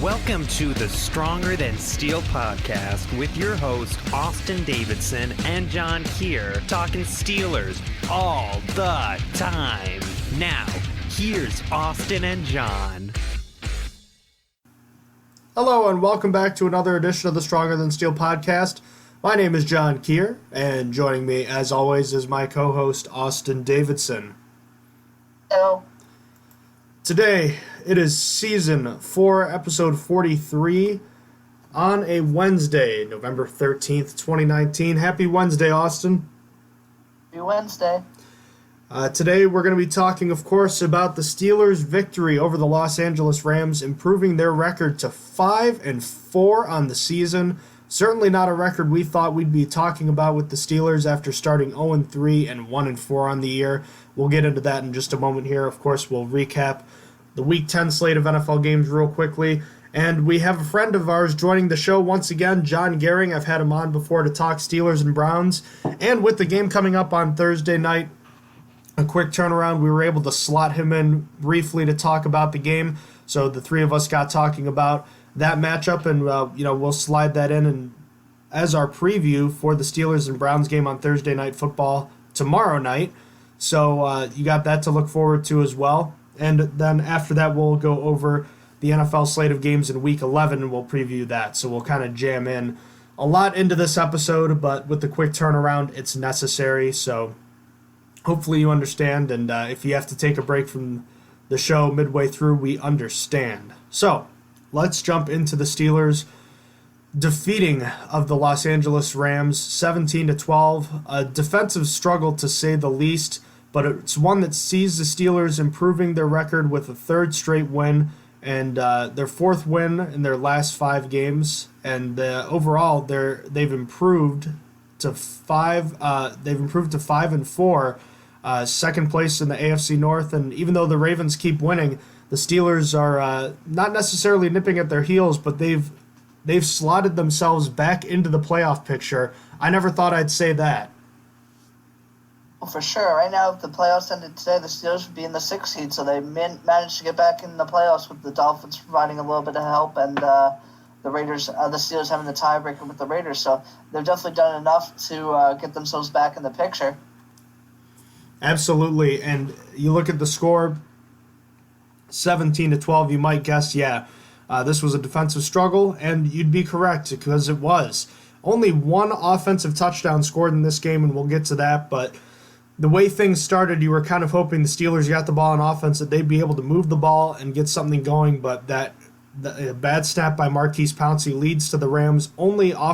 Welcome to the Stronger Than Steel podcast with your host, Austin Davidson and John Keir, talking Steelers all the time. Now, here's Austin and John. Hello and welcome back to another edition of the Stronger Than Steel podcast. My name is John Keir, and joining me, as always, is my co-host, Austin Davidson. Hello. Today, it is Season 4, Episode 43, on a Wednesday, November 13th, 2019. Happy Wednesday, Austin. Happy Wednesday. Today, we're going to be talking, of course, about the Steelers' victory over the Los Angeles Rams, improving their record to 5-4 on the season. Certainly not a record we thought we'd be talking about with the Steelers after starting 0-3 and 1-4 on the year. We'll get into that in just a moment here. Of course, we'll recap the Week 10 slate of NFL games real quickly. And we have a friend of ours joining the show once again, John Goehring. I've had him on before to talk Steelers and Browns. And with the game coming up on Thursday night, a quick turnaround, we were able to slot him in briefly to talk about the game. So the three of us got talking about that matchup, and we'll slide that in and as our preview for the Steelers and Browns game on Thursday Night Football tomorrow night. So you got that to look forward to as well. And then after that, we'll go over the NFL slate of games in Week 11, and we'll preview that. So we'll kind of jam in a lot into this episode, but with the quick turnaround, it's necessary. So hopefully you understand, and if you have to take a break from the show midway through, we understand. So let's jump into the Steelers defeating of the Los Angeles Rams 17-12. A defensive struggle to say the least, but it's one that sees the Steelers improving their record with a third straight win and their fourth win in their last 5 games. And overall, they've improved to 5-4, second place in the AFC North. And even though the Ravens keep winning, the Steelers are not necessarily nipping at their heels, but they've slotted themselves back into the playoff picture. I never thought I'd say that. Well, for sure. Right now, if the playoffs ended today, the Steelers would be in the 6th seed, so they managed to get back in the playoffs with the Dolphins providing a little bit of help and the Steelers having the tiebreaker with the Raiders. So they've definitely done enough to get themselves back in the picture. Absolutely. And you look at the score, 17-12, you might guess, this was a defensive struggle, and you'd be correct because it was. Only one offensive touchdown scored in this game, and we'll get to that, but the way things started, you were kind of hoping the Steelers got the ball on offense, that they'd be able to move the ball and get something going, but the bad snap by Maurkice Pouncey leads to the Rams' only their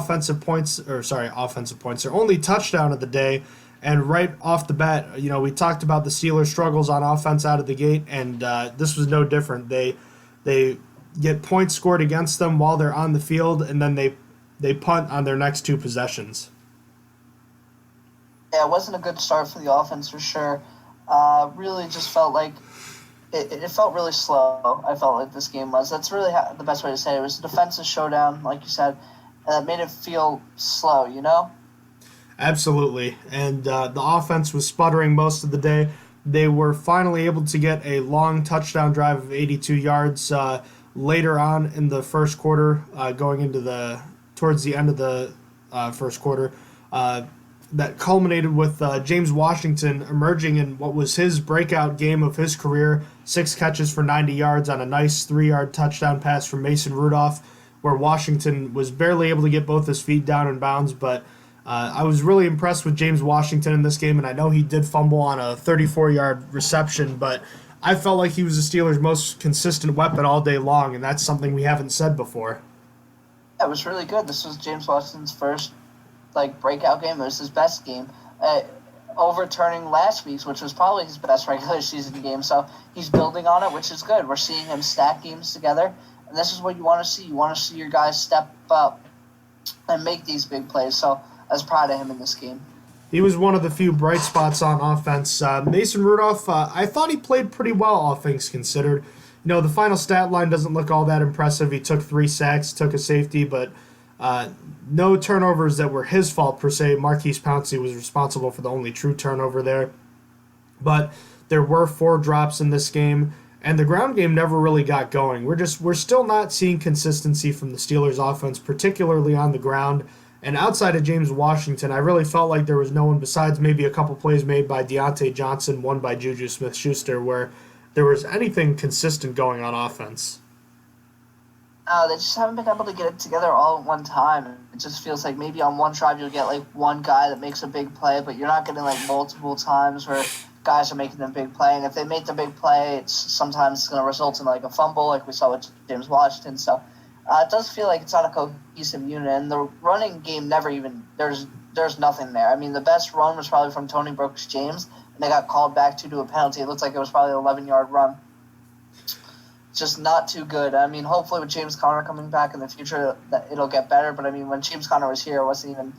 only touchdown of the day. And right off the bat, we talked about the Steelers' struggles on offense out of the gate, and this was no different. They get points scored against them while they're on the field, and then they punt on their next 2 possessions. Yeah, it wasn't a good start for the offense for sure. Really just felt like it felt really slow. I felt like this game was. That's really the best way to say it. It was a defensive showdown, like you said, and that made it feel slow, Absolutely, and the offense was sputtering most of the day. They were finally able to get a long touchdown drive of 82 yards later on in the first quarter, towards the end of the first quarter. That culminated with James Washington emerging in what was his breakout game of his career, 6 catches for 90 yards on a nice 3-yard touchdown pass from Mason Rudolph, where Washington was barely able to get both his feet down in bounds, but I was really impressed with James Washington in this game, and I know he did fumble on a 34-yard reception, but I felt like he was the Steelers' most consistent weapon all day long, and that's something we haven't said before. Yeah, it was really good. This was James Washington's first breakout game. It was his best game, overturning last week's, which was probably his best regular season game. So he's building on it, which is good. We're seeing him stack games together, and this is what you want to see. You want to see your guys step up and make these big plays. So I was proud of him in this game. He was one of the few bright spots on offense. Mason Rudolph, I thought he played pretty well, all things considered. The final stat line doesn't look all that impressive. He took 3 sacks, took a safety, but no turnovers that were his fault per se. Maurkice Pouncey was responsible for the only true turnover there. But there were 4 drops in this game, and the ground game never really got going. We're still not seeing consistency from the Steelers offense, particularly on the ground. And outside of James Washington, I really felt like there was no one besides maybe a couple plays made by Deontay Johnson, one by Juju Smith-Schuster, where there was anything consistent going on offense. They just haven't been able to get it together all at one time. It just feels like maybe on one drive you'll get like one guy that makes a big play, but you're not getting like multiple times where guys are making the big play. And if they make the big play, it's sometimes going to result in like a fumble, like we saw with James Washington. So it does feel like it's not a cohesive unit. And the running game never even there's nothing there. I mean, the best run was probably from Tony Brooks-James, and they got called back to a penalty. It looks like it was probably an 11-yard run. Just not too good. I mean, hopefully with James Conner coming back in the future, that it'll get better. But I mean, when James Conner was here, it wasn't even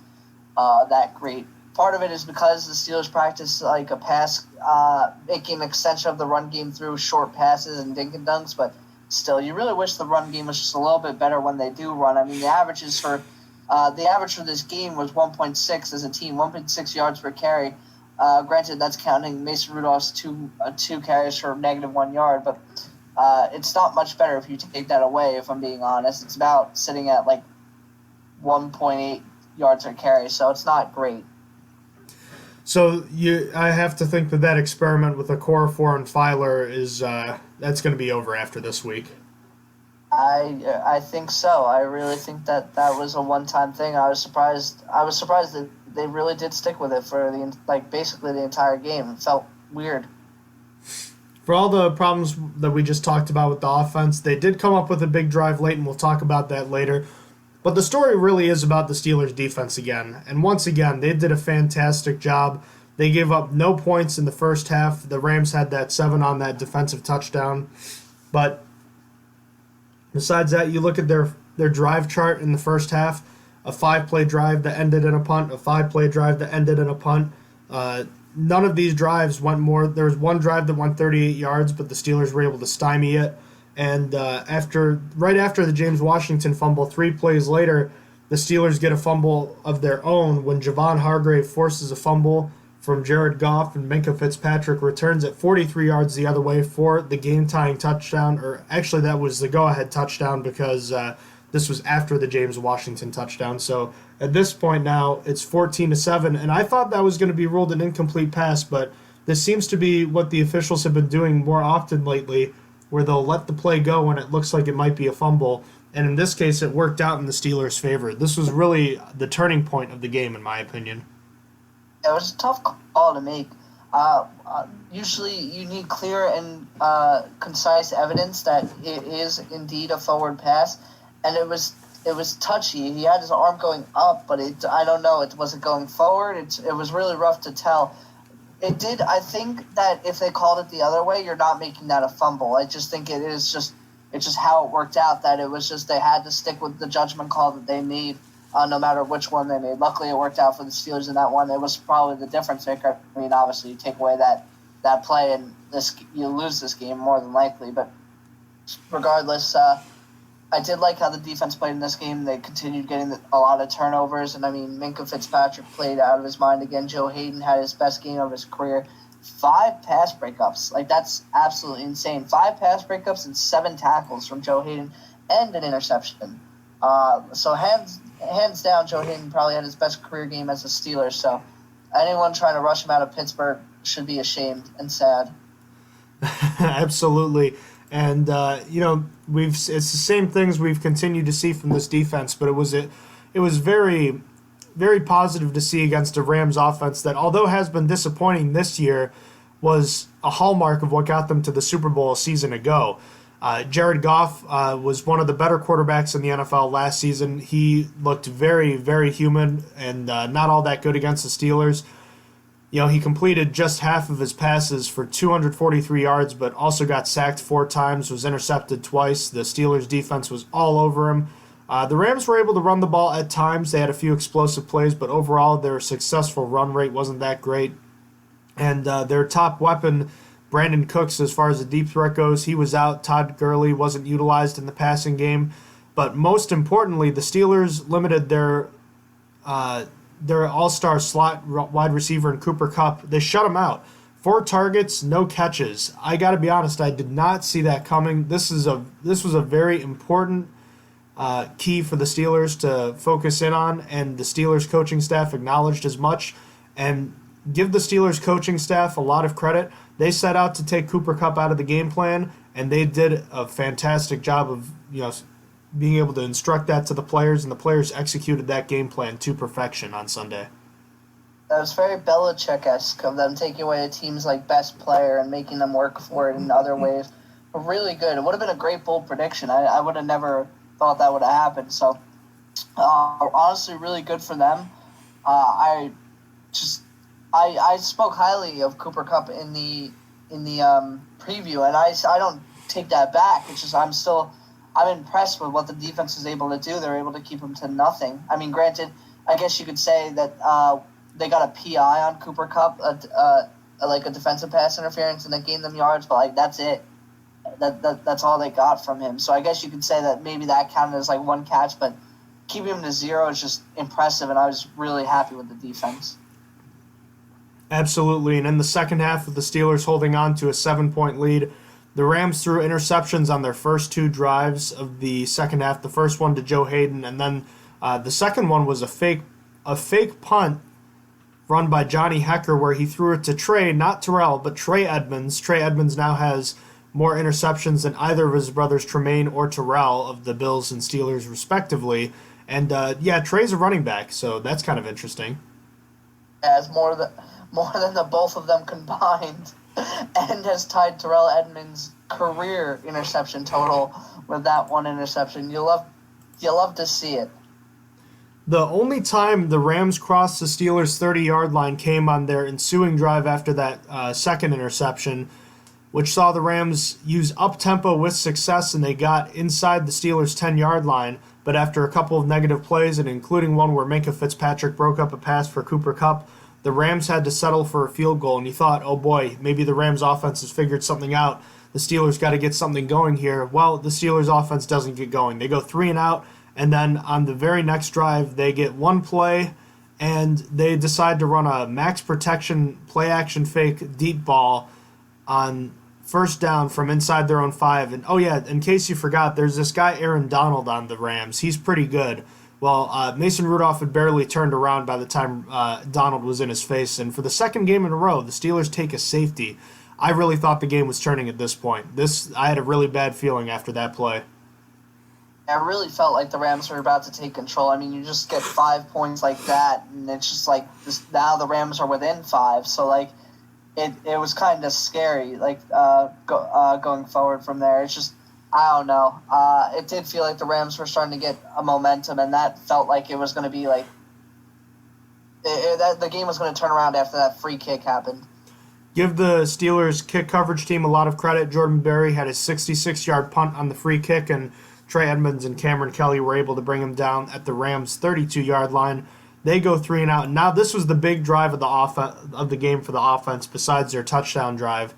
that great. Part of it is because the Steelers practice like a pass, making an extension of the run game through short passes and dink and dunks. But still, you really wish the run game was just a little bit better when they do run. I mean, the average for this game was 1.6 as a team, 1.6 yards per carry. Granted, that's counting Mason Rudolph's two carries for -1 yard, but it's not much better if you take that away, if I'm being honest. It's about sitting at like 1.8 yards per carry, so it's not great. So I have to think that experiment with Okorafor and Filer is that's going to be over after this week. I think so. I really think that was a one-time thing. I was surprised that they really did stick with it for basically the entire game. It felt weird. For all the problems that we just talked about with the offense, they did come up with a big drive late, and we'll talk about that later. But the story really is about the Steelers' defense again. And once again, they did a fantastic job. They gave up no points in the first half. The Rams had that 7 on that defensive touchdown. But besides that, you look at their drive chart in the first half, a 5-play drive that ended in a punt, a 5-play drive that ended in a punt. None of these drives went more. There was one drive that went 38 yards, but the Steelers were able to stymie it. And right after the James Washington fumble, 3 plays later, the Steelers get a fumble of their own when Javon Hargrave forces a fumble from Jared Goff, and Minkah Fitzpatrick returns at 43 yards the other way for the game-tying touchdown. Or actually, that was the go-ahead touchdown because this was after the James Washington touchdown. So at this point now, it's 14-7, and I thought that was going to be ruled an incomplete pass, but this seems to be what the officials have been doing more often lately, where they'll let the play go when it looks like it might be a fumble. And in this case, it worked out in the Steelers' favor. This was really the turning point of the game, in my opinion. It was a tough call to make. Usually you need clear and concise evidence that it is indeed a forward pass, and it was touchy. He had his arm going up, but I don't know, it wasn't going forward. It was really rough to tell. It did. I think that if they called it the other way, you're not making that a fumble. I just think it's just how it worked out, that it was just they had to stick with the judgment call that they made, no matter which one they made. Luckily, it worked out for the Steelers in that one. It was probably the difference maker. I mean, obviously, you take away that play and you lose this game more than likely. But regardless, I did like how the defense played in this game. They continued getting a lot of turnovers. And, I mean, Minkah Fitzpatrick played out of his mind again. Joe Hayden had his best game of his career. 5 pass breakups. That's absolutely insane. 5 pass breakups and 7 tackles from Joe Hayden and an interception. So hands down, Joe Hayden probably had his best career game as a Steeler. So anyone trying to rush him out of Pittsburgh should be ashamed and sad. Absolutely. And, it's the same things we've continued to see from this defense, but it was very, very positive to see against a Rams offense that, although has been disappointing this year, was a hallmark of what got them to the Super Bowl a season ago. Jared Goff was one of the better quarterbacks in the NFL last season. He looked very, very human and not all that good against the Steelers. He completed just half of his passes for 243 yards, but also got sacked 4 times, was intercepted twice. The Steelers' defense was all over him. The Rams were able to run the ball at times. They had a few explosive plays, but overall their successful run rate wasn't that great. And their top weapon, Brandon Cooks, as far as the deep threat goes, he was out. Todd Gurley wasn't utilized in the passing game. But most importantly, the Steelers limited their all-star slot wide receiver in Cooper Kupp. They shut him out. 4 targets, no catches. I got to be honest, I did not see that coming. This was a very important key for the Steelers to focus in on, and the Steelers coaching staff acknowledged as much. And give the Steelers coaching staff a lot of credit. They set out to take Cooper Kupp out of the game plan, and they did a fantastic job of being able to instruct that to the players, and the players executed that game plan to perfection on Sunday. That was very Belichick-esque of them taking away a team's best player and making them work for it in other ways. But really good. It would have been a great bold prediction. I would have never thought that would have happened. So honestly, really good for them. I spoke highly of Cooper Kupp in the preview, and I don't take that back. It's just I'm impressed with what the defense is able to do. They're able to keep him to nothing. I mean, granted, I guess you could say that they got a PI on Cooper Kupp, a defensive pass interference, and that gained them yards, but that's it. That's all they got from him. So I guess you could say that maybe that counted as one catch, but keeping him to 0 is just impressive, and I was really happy with the defense. Absolutely, and in the second half with the Steelers holding on to a 7-point lead, the Rams threw interceptions on their first 2 drives of the second half. The first one to Joe Hayden, and then the second one was a fake punt run by Johnny Hecker where he threw it to Trey, not Terrell, but Trey Edmonds. Trey Edmonds now has more interceptions than either of his brothers, Tremaine or Terrell, of the Bills and Steelers respectively. And Trey's a running back, so that's kind of interesting. As more than the both of them combined, and has tied Terrell Edmonds' career interception total with that one interception. You love to see it. The only time the Rams crossed the Steelers' 30-yard line came on their ensuing drive after that second interception, which saw the Rams use up-tempo with success, and they got inside the Steelers' 10-yard line. But after a couple of negative plays, and including one where Minkah Fitzpatrick broke up a pass for Cooper Kupp, the Rams had to settle for a field goal, and you thought, oh boy, maybe the Rams offense has figured something out. The Steelers got to get something going here. Well, the Steelers offense doesn't get going. They go 3 and out, and then on the very next drive, they get one play, and they decide to run a max protection play-action fake deep ball on first down from inside their own 5. And, oh yeah, in case you forgot, there's this guy Aaron Donald on the Rams. He's pretty good. Well, Mason Rudolph had barely turned around by the time Donald was in his face. And for the second game in a row, the Steelers take a safety. I really thought the game was turning at this point. I had a really bad feeling after that play. I really felt like the Rams were about to take control. I mean, you just get 5 points like that, and it's just now the Rams are within 5. So, it was kind of scary, going forward from there. It's just, I don't know. It did feel like the Rams were starting to get a momentum, and that felt like it was going to be the game was going to turn around after that free kick happened. Give the Steelers kick coverage team a lot of credit. Jordan Berry had a 66-yard punt on the free kick, and Trey Edmonds and Cameron Kelly were able to bring him down at the Rams' 32-yard line. They go 3 and out. Now this was the big drive of the game for the offense besides their touchdown drive.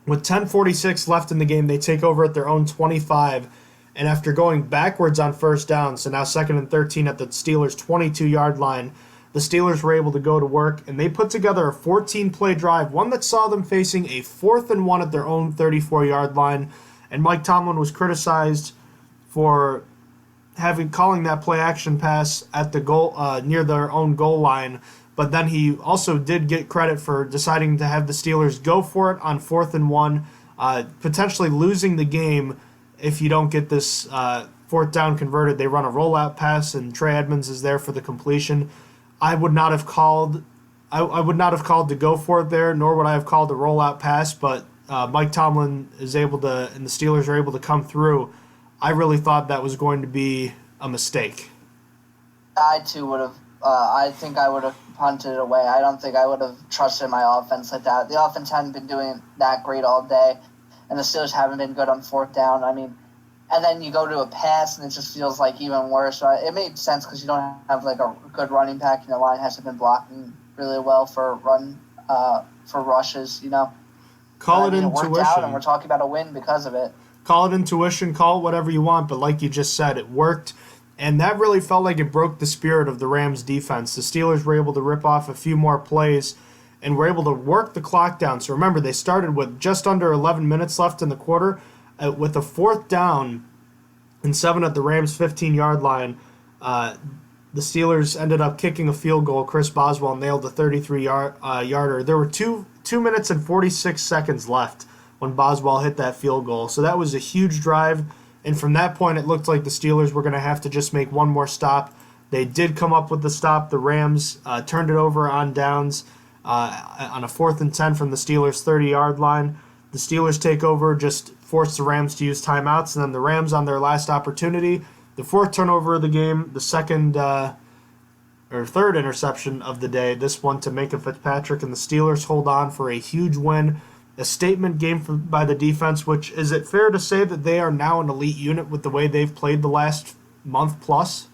With 10:46 left in the game, they take over at their own 25, and after going backwards on first down, so now 2nd and 13 at the Steelers' 22-yard line, the Steelers were able to go to work, and they put together a 14-play drive, one that saw them facing a 4th and 1 at their own 34-yard line, and Mike Tomlin was criticized for calling that play action pass at the goal near their own goal line, but then he also did get credit for deciding to have the Steelers go for it on 4th and 1, potentially losing the game if you don't get this 4th down converted. They run a rollout pass, and Trey Edmonds is there for the completion. I would not have called to go for it there, nor would I have called a rollout pass, but Mike Tomlin is able to, and the Steelers are able to come through. I really thought that was going to be a mistake. I too would have. I think I would have punted it away. I don't think I would have trusted my offense like that. The offense hadn't been doing that great all day, and the Steelers haven't been good on 4th down. I mean, and then you go to a pass, and it just feels even worse. So it made sense because you don't have a good running back, and the line hasn't been blocking really well for rushes. Call it intuition. It worked out, and we're talking about a win because of it. Call it intuition, call it whatever you want, but like you just said, it worked. And that really felt like it broke the spirit of the Rams defense. The Steelers were able to rip off a few more plays and were able to work the clock down. So remember, they started with just under 11 minutes left in the quarter. With a 4th down and 7 at the Rams' 15-yard line, the Steelers ended up kicking a field goal. Chris Boswell nailed a 33-yarder. There were 2 minutes and 46 seconds left when Boswell hit that field goal. So that was a huge drive. And from that point, it looked like the Steelers were going to have to just make one more stop. They did come up with the stop. The Rams turned it over on downs on a 4th and 10 from the Steelers' 30-yard line. The Steelers take over, just force the Rams to use timeouts, and then the Rams on their last opportunity, the 4th turnover of the game, the third interception of the day, this one to Minkah Fitzpatrick, and the Steelers hold on for a huge win. A statement game by the defense, which, is it fair to say that they are now an elite unit with the way they've played the last month plus?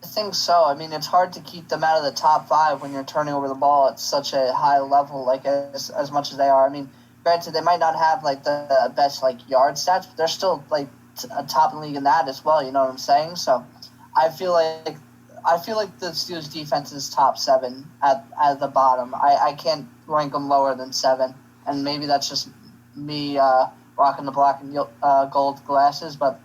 I think so. I mean, it's hard to keep them out of the top 5 when you're turning over the ball at such a high level, like as much as they are. I mean, granted, they might not have like the best like yard stats, but they're still like a top in the league in that as well. You know what I'm saying? So I feel like the Steelers defense is top 7 at the bottom. I can't rank them lower than 7, and maybe that's just me rocking the black and gold glasses, but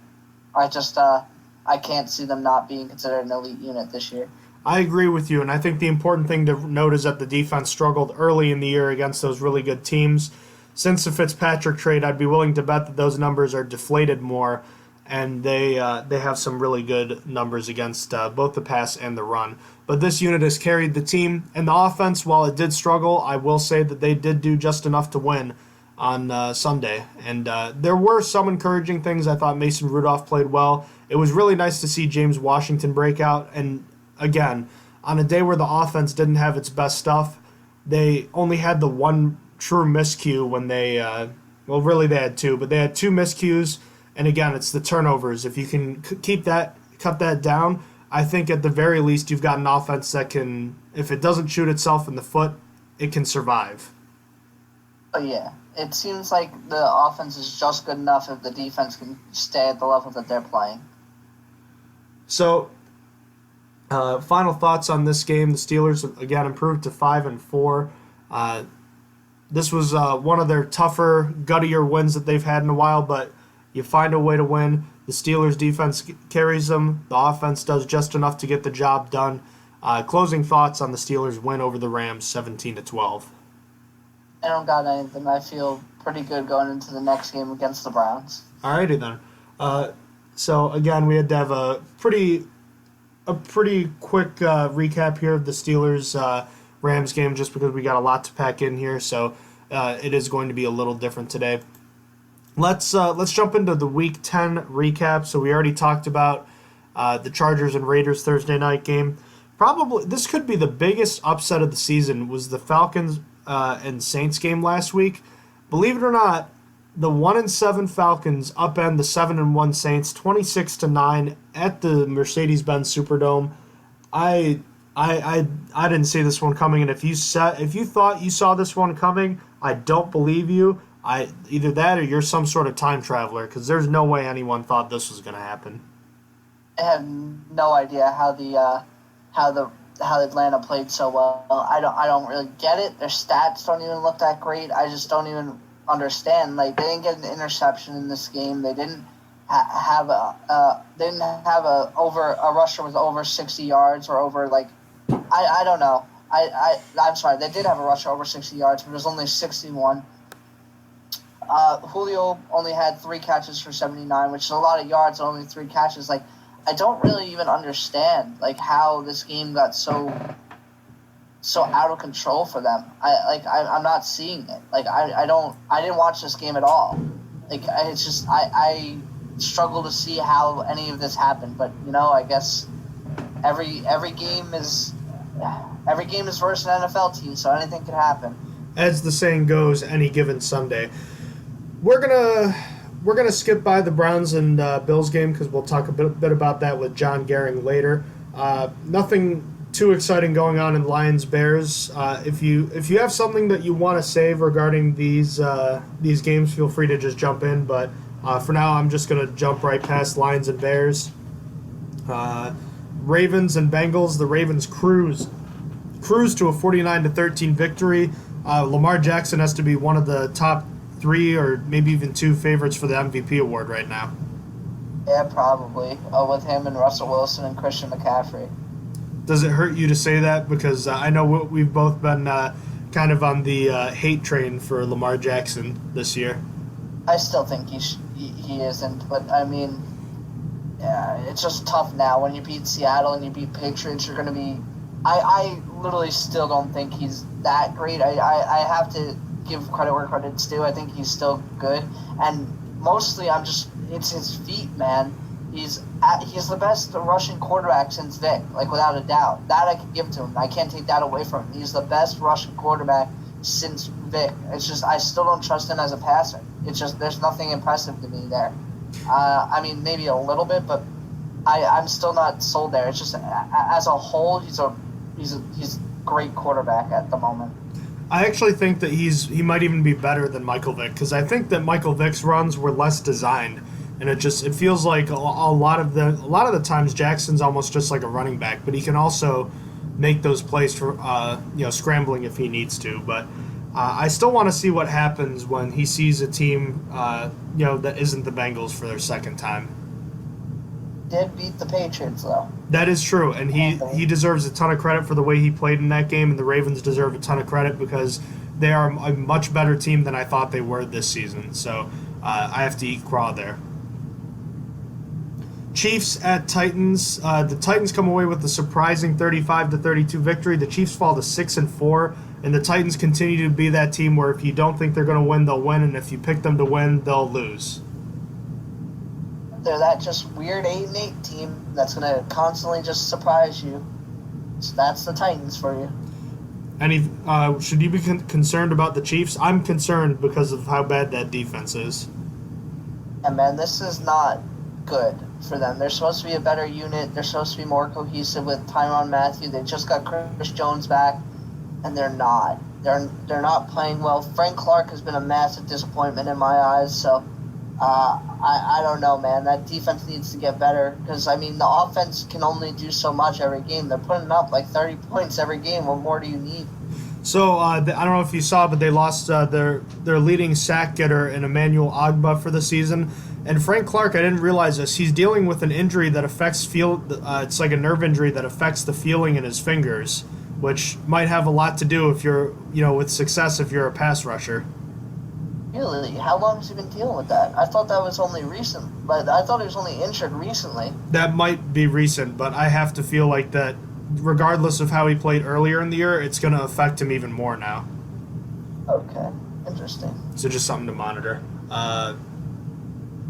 I can't see them not being considered an elite unit this year. I agree with you, and I think the important thing to note is that the defense struggled early in the year against those really good teams. Since the Fitzpatrick trade, I'd be willing to bet that those numbers are deflated more, and they have some really good numbers against both the pass and the run. But this unit has carried the team, and the offense, while it did struggle, I will say that they did do just enough to win on Sunday. And there were some encouraging things. I thought Mason Rudolph played well. It was really nice to see James Washington break out. And again, on a day where the offense didn't have its best stuff, they only had the one true miscue when they, really they had 2, but they had 2 miscues. And again, it's the turnovers. If you can cut that down, I think at the very least you've got an offense that can, if it doesn't shoot itself in the foot, it can survive. Oh, yeah. It seems like the offense is just good enough if the defense can stay at the level that they're playing. So, final thoughts on this game. The Steelers, again, improved to 5-4. This was one of their tougher, guttier wins that they've had in a while, but you find a way to win. The Steelers' defense carries them. The offense does just enough to get the job done. Closing thoughts on the Steelers' win over the Rams, 17-12. I don't got anything. I feel pretty good going into the next game against the Browns. Alrighty then. So again, we had to have a pretty quick recap here of the Steelers Rams game, just because we got a lot to pack in here. So it is going to be a little different today. Let's jump into the Week 10 recap. So we already talked about the Chargers and Raiders Thursday night game. Probably this could be the biggest upset of the season. Was the Falcons and Saints game last week? Believe it or not, the 1-7 Falcons upend the 7-1 Saints 26-9 at the Mercedes-Benz Superdome. I didn't see this one coming, and if you thought you saw this one coming, I don't believe you. Either that or you're some sort of time traveler, because there's no way anyone thought this was going to happen. I have no idea how Atlanta played so well. I don't really get it. Their stats don't even look that great. I just don't even understand. Like, they didn't get an interception in this game. They didn't have a rusher with over 60 yards or over, like, I don't know. I'm sorry. They did have a rusher over 60 yards, but it was only 61. Julio only had 3 catches for 79, which is a lot of yards, only 3 catches. Like, I don't really even understand like how this game got so out of control for them. I'm not seeing it. Like, I didn't watch this game at all. Like, it's just I struggle to see how any of this happened. But I guess every game is versus an NFL team, so anything could happen. As the saying goes, any given Sunday. We're gonna skip by the Browns and Bills game because we'll talk a bit about that with John Goehring later. Nothing too exciting going on in Lions Bears. If you have something that you want to say regarding these games, feel free to just jump in. But for now, I'm just gonna jump right past Lions and Bears. Ravens and Bengals. The Ravens cruise cruise to a 49-13 victory. Lamar Jackson has to be one of the top 3 or maybe even 2 favorites for the MVP award right now. Yeah, probably. With him and Russell Wilson and Christian McCaffrey. Does it hurt you to say that? Because I know we've both been kind of on the hate train for Lamar Jackson this year. I still think he isn't, but I mean, yeah, it's just tough now. When you beat Seattle and you beat Patriots, you're going to be... I literally still don't think he's that great. I have to give credit where credit's due. I think he's still good. And mostly it's his feet, man. He's the best rushing quarterback since Vic, like without a doubt. That I can give to him. I can't take that away from him. He's the best rushing quarterback since Vic. It's just I still don't trust him as a passer. It's just there's nothing impressive to me there. I mean, maybe a little bit, but I'm still not sold there. It's just as a whole, he's a great quarterback at the moment. I actually think that he might even be better than Michael Vick, because I think that Michael Vick's runs were less designed, and it feels like a lot of the times Jackson's almost just like a running back, but he can also make those plays for scrambling if he needs to. But I still want to see what happens when he sees a team that isn't the Bengals for their second time. Did beat the Patriots though. That is true, and he deserves a ton of credit for the way he played in that game, and the Ravens deserve a ton of credit because they are a much better team than I thought they were this season. So I have to eat craw there. Chiefs at Titans. The Titans come away with a surprising 35-32 victory. The Chiefs fall to 6-4, and the Titans continue to be that team where if you don't think they're going to win, they'll win, and if you pick them to win, they'll lose. They're that just weird 8-8 team that's going to constantly just surprise you. So that's the Titans for you. And should you be concerned about the Chiefs? I'm concerned because of how bad that defense is. And man, this is not good for them. They're supposed to be a better unit. They're supposed to be more cohesive with Tyrann Mathieu. They just got Chris Jones back, and they're not. They're not playing well. Frank Clark has been a massive disappointment in my eyes, so... I don't know, man. That defense needs to get better because, I mean, the offense can only do so much every game. They're putting up like 30 points every game. What more do you need? So, I don't know if you saw, but they lost their leading sack getter in Emmanuel Ogbah for the season. And Frank Clark, I didn't realize this, he's dealing with an injury that affects it's like a nerve injury that affects the feeling in his fingers, which might have a lot to do if you're, with success if you're a pass rusher. Really? How long has he been dealing with that? I thought that was only recent, but I thought he was only injured recently. That might be recent, but I have to feel like that regardless of how he played earlier in the year, it's going to affect him even more now. Okay. Interesting. So just something to monitor.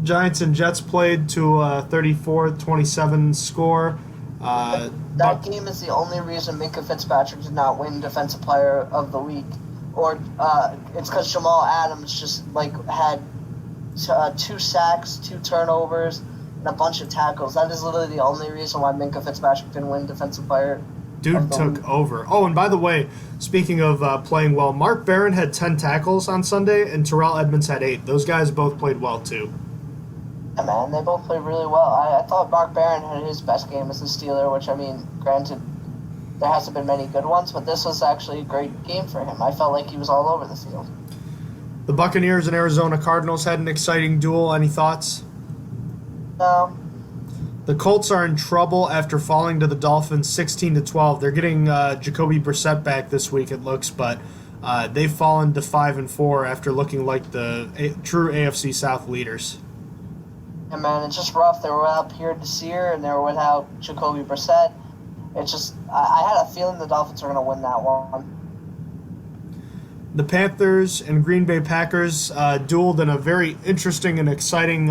Giants and Jets played to a 34-27 score. That game is the only reason Minkah Fitzpatrick did not win Defensive Player of the Week. Or it's because Jamal Adams just had 2 sacks, 2 turnovers, and a bunch of tackles. That is literally the only reason why Minkah Fitzpatrick didn't win Defensive Player. Dude took over. Oh, and by the way, speaking of playing well, Mark Barron had 10 tackles on Sunday, and Terrell Edmonds had 8. Those guys both played well too. Yeah, man, they both played really well. I thought Mark Barron had his best game as a Steeler, which, I mean, granted, there hasn't been many good ones, but this was actually a great game for him. I felt like he was all over the field. The Buccaneers and Arizona Cardinals had an exciting duel. Any thoughts? No. The Colts are in trouble after falling to the Dolphins 16-12. They're getting Jacoby Brissett back this week, it looks, but they've fallen to 5-4 after looking like the true AFC South leaders. Yeah, man, it's just rough. They were without Pierre Desir, and they were without Jacoby Brissett. It's just, I had a feeling the Dolphins are going to win that one. The Panthers and Green Bay Packers dueled in a very interesting and exciting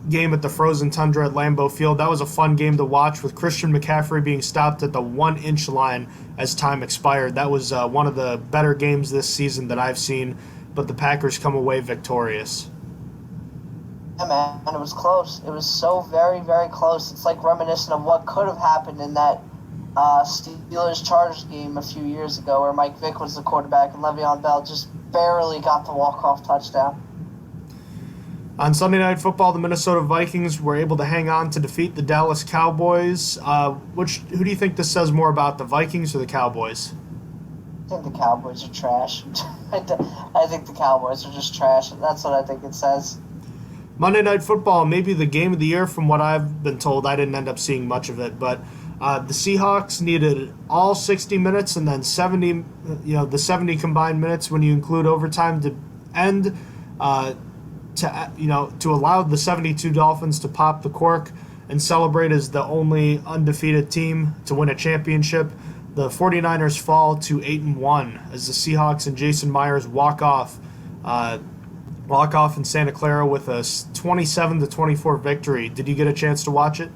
game at the frozen tundra at Lambeau Field. That was a fun game to watch with Christian McCaffrey being stopped at the 1-inch line as time expired. That was one of the better games this season that I've seen, but the Packers come away victorious. Yeah, man, it was close. It was so very, very close. It's like reminiscent of what could have happened in that Steelers-Chargers game a few years ago where Mike Vick was the quarterback and Le'Veon Bell just barely got the walk-off touchdown. On Sunday Night Football, the Minnesota Vikings were able to hang on to defeat the Dallas Cowboys. Who do you think this says more about, the Vikings or the Cowboys? I think the Cowboys are trash. I think the Cowboys are just trash. That's what I think it says. Monday Night Football, maybe the game of the year from what I've been told. I didn't end up seeing much of it, but the Seahawks needed all 60 minutes and then 70, the 70 combined minutes when you include overtime to end, to allow the 72 Dolphins to pop the cork and celebrate as the only undefeated team to win a championship. The 49ers fall to 8-1 as the Seahawks and Jason Myers walk off in Santa Clara with a 27-24 victory. Did you get a chance to watch it?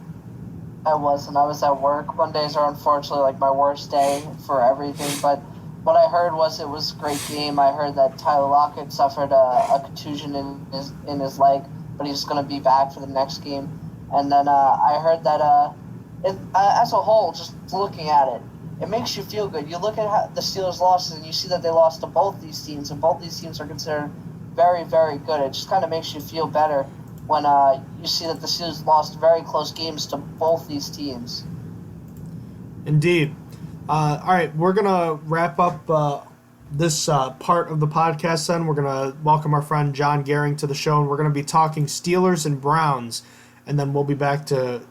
I wasn't. I was at work. Mondays are unfortunately like my worst day for everything, but what I heard was it was a great game. I heard that Tyler Lockett suffered a contusion in his leg, but he's going to be back for the next game. And then I heard that as a whole, just looking at it, it makes you feel good. You look at how the Steelers lost, and you see that they lost to both these teams, and both these teams are considered very, very good. It just kind of makes you feel better when you see that the Steelers lost very close games to both these teams. Indeed. All right, we're going to wrap up this part of the podcast then. We're going to welcome our friend John Goehring to the show, and we're going to be talking Steelers and Browns, and then we'll be back to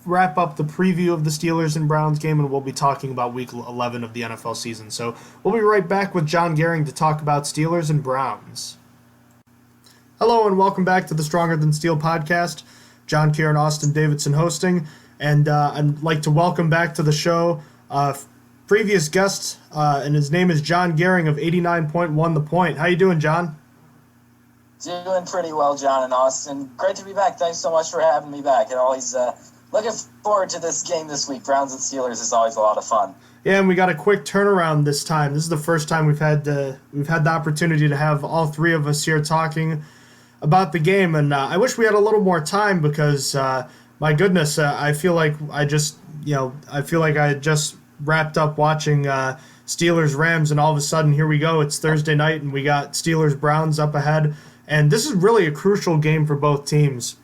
wrap up the preview of the Steelers and Browns game, and we'll be talking about Week 11 of the NFL season. So we'll be right back with John Goehring to talk about Steelers and Browns. Hello, and welcome back to the Stronger Than Steel podcast. John Keir and Austin Davidson hosting, and I'd like to welcome back to the show previous guest, and his name is John Goehring of 89.1 The Point. How you doing, John? Doing pretty well, John and Austin. Great to be back. Thanks so much for having me back. And always looking forward to this game this week. Browns and Steelers is always a lot of fun. Yeah, and we got a quick turnaround this time. This is the first time we've had the opportunity to have all three of us here talking about the game, and I wish we had a little more time because my goodness, I feel like I just wrapped up watching Steelers Rams, and all of a sudden here we go. It's Thursday night, and we got Steelers Browns up ahead, and this is really a crucial game for both teams.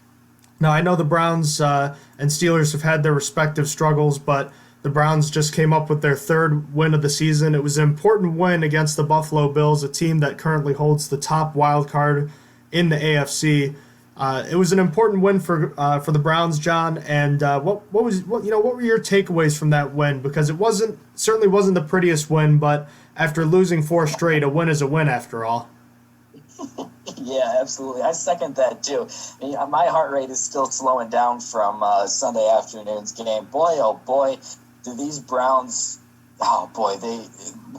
Now, I know the Browns and Steelers have had their respective struggles, but the Browns just came up with their third win of the season. It was an important win against the Buffalo Bills, a team that currently holds the top wild card in the AFC. It was an important win for the Browns, John. And what were your takeaways from that win? Because it certainly wasn't the prettiest win, but after losing 4 straight, a win is a win after all. Yeah, absolutely. I second that too. My heart rate is still slowing down from Sunday afternoon's game. Boy, oh boy, do these Browns. Oh boy,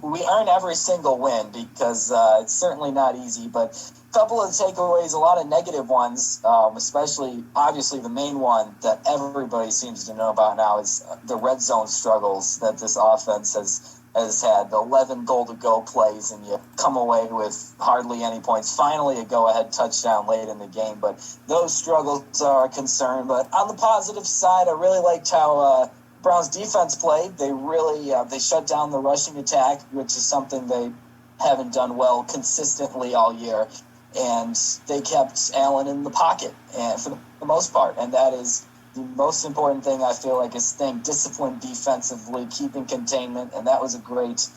we earn every single win because it's certainly not easy. But a couple of takeaways, a lot of negative ones, especially obviously the main one that everybody seems to know about now is the red zone struggles that this offense has had. The 11 goal-to-go plays, and you come away with hardly any points. Finally, a go-ahead touchdown late in the game, but those struggles are a concern. But on the positive side, I really liked how Browns defense played. They really they shut down the rushing attack, which is something they haven't done well consistently all year. And they kept Allen in the pocket for the most part. And that is the most important thing, I feel like, is staying disciplined defensively, keeping containment. And that was a great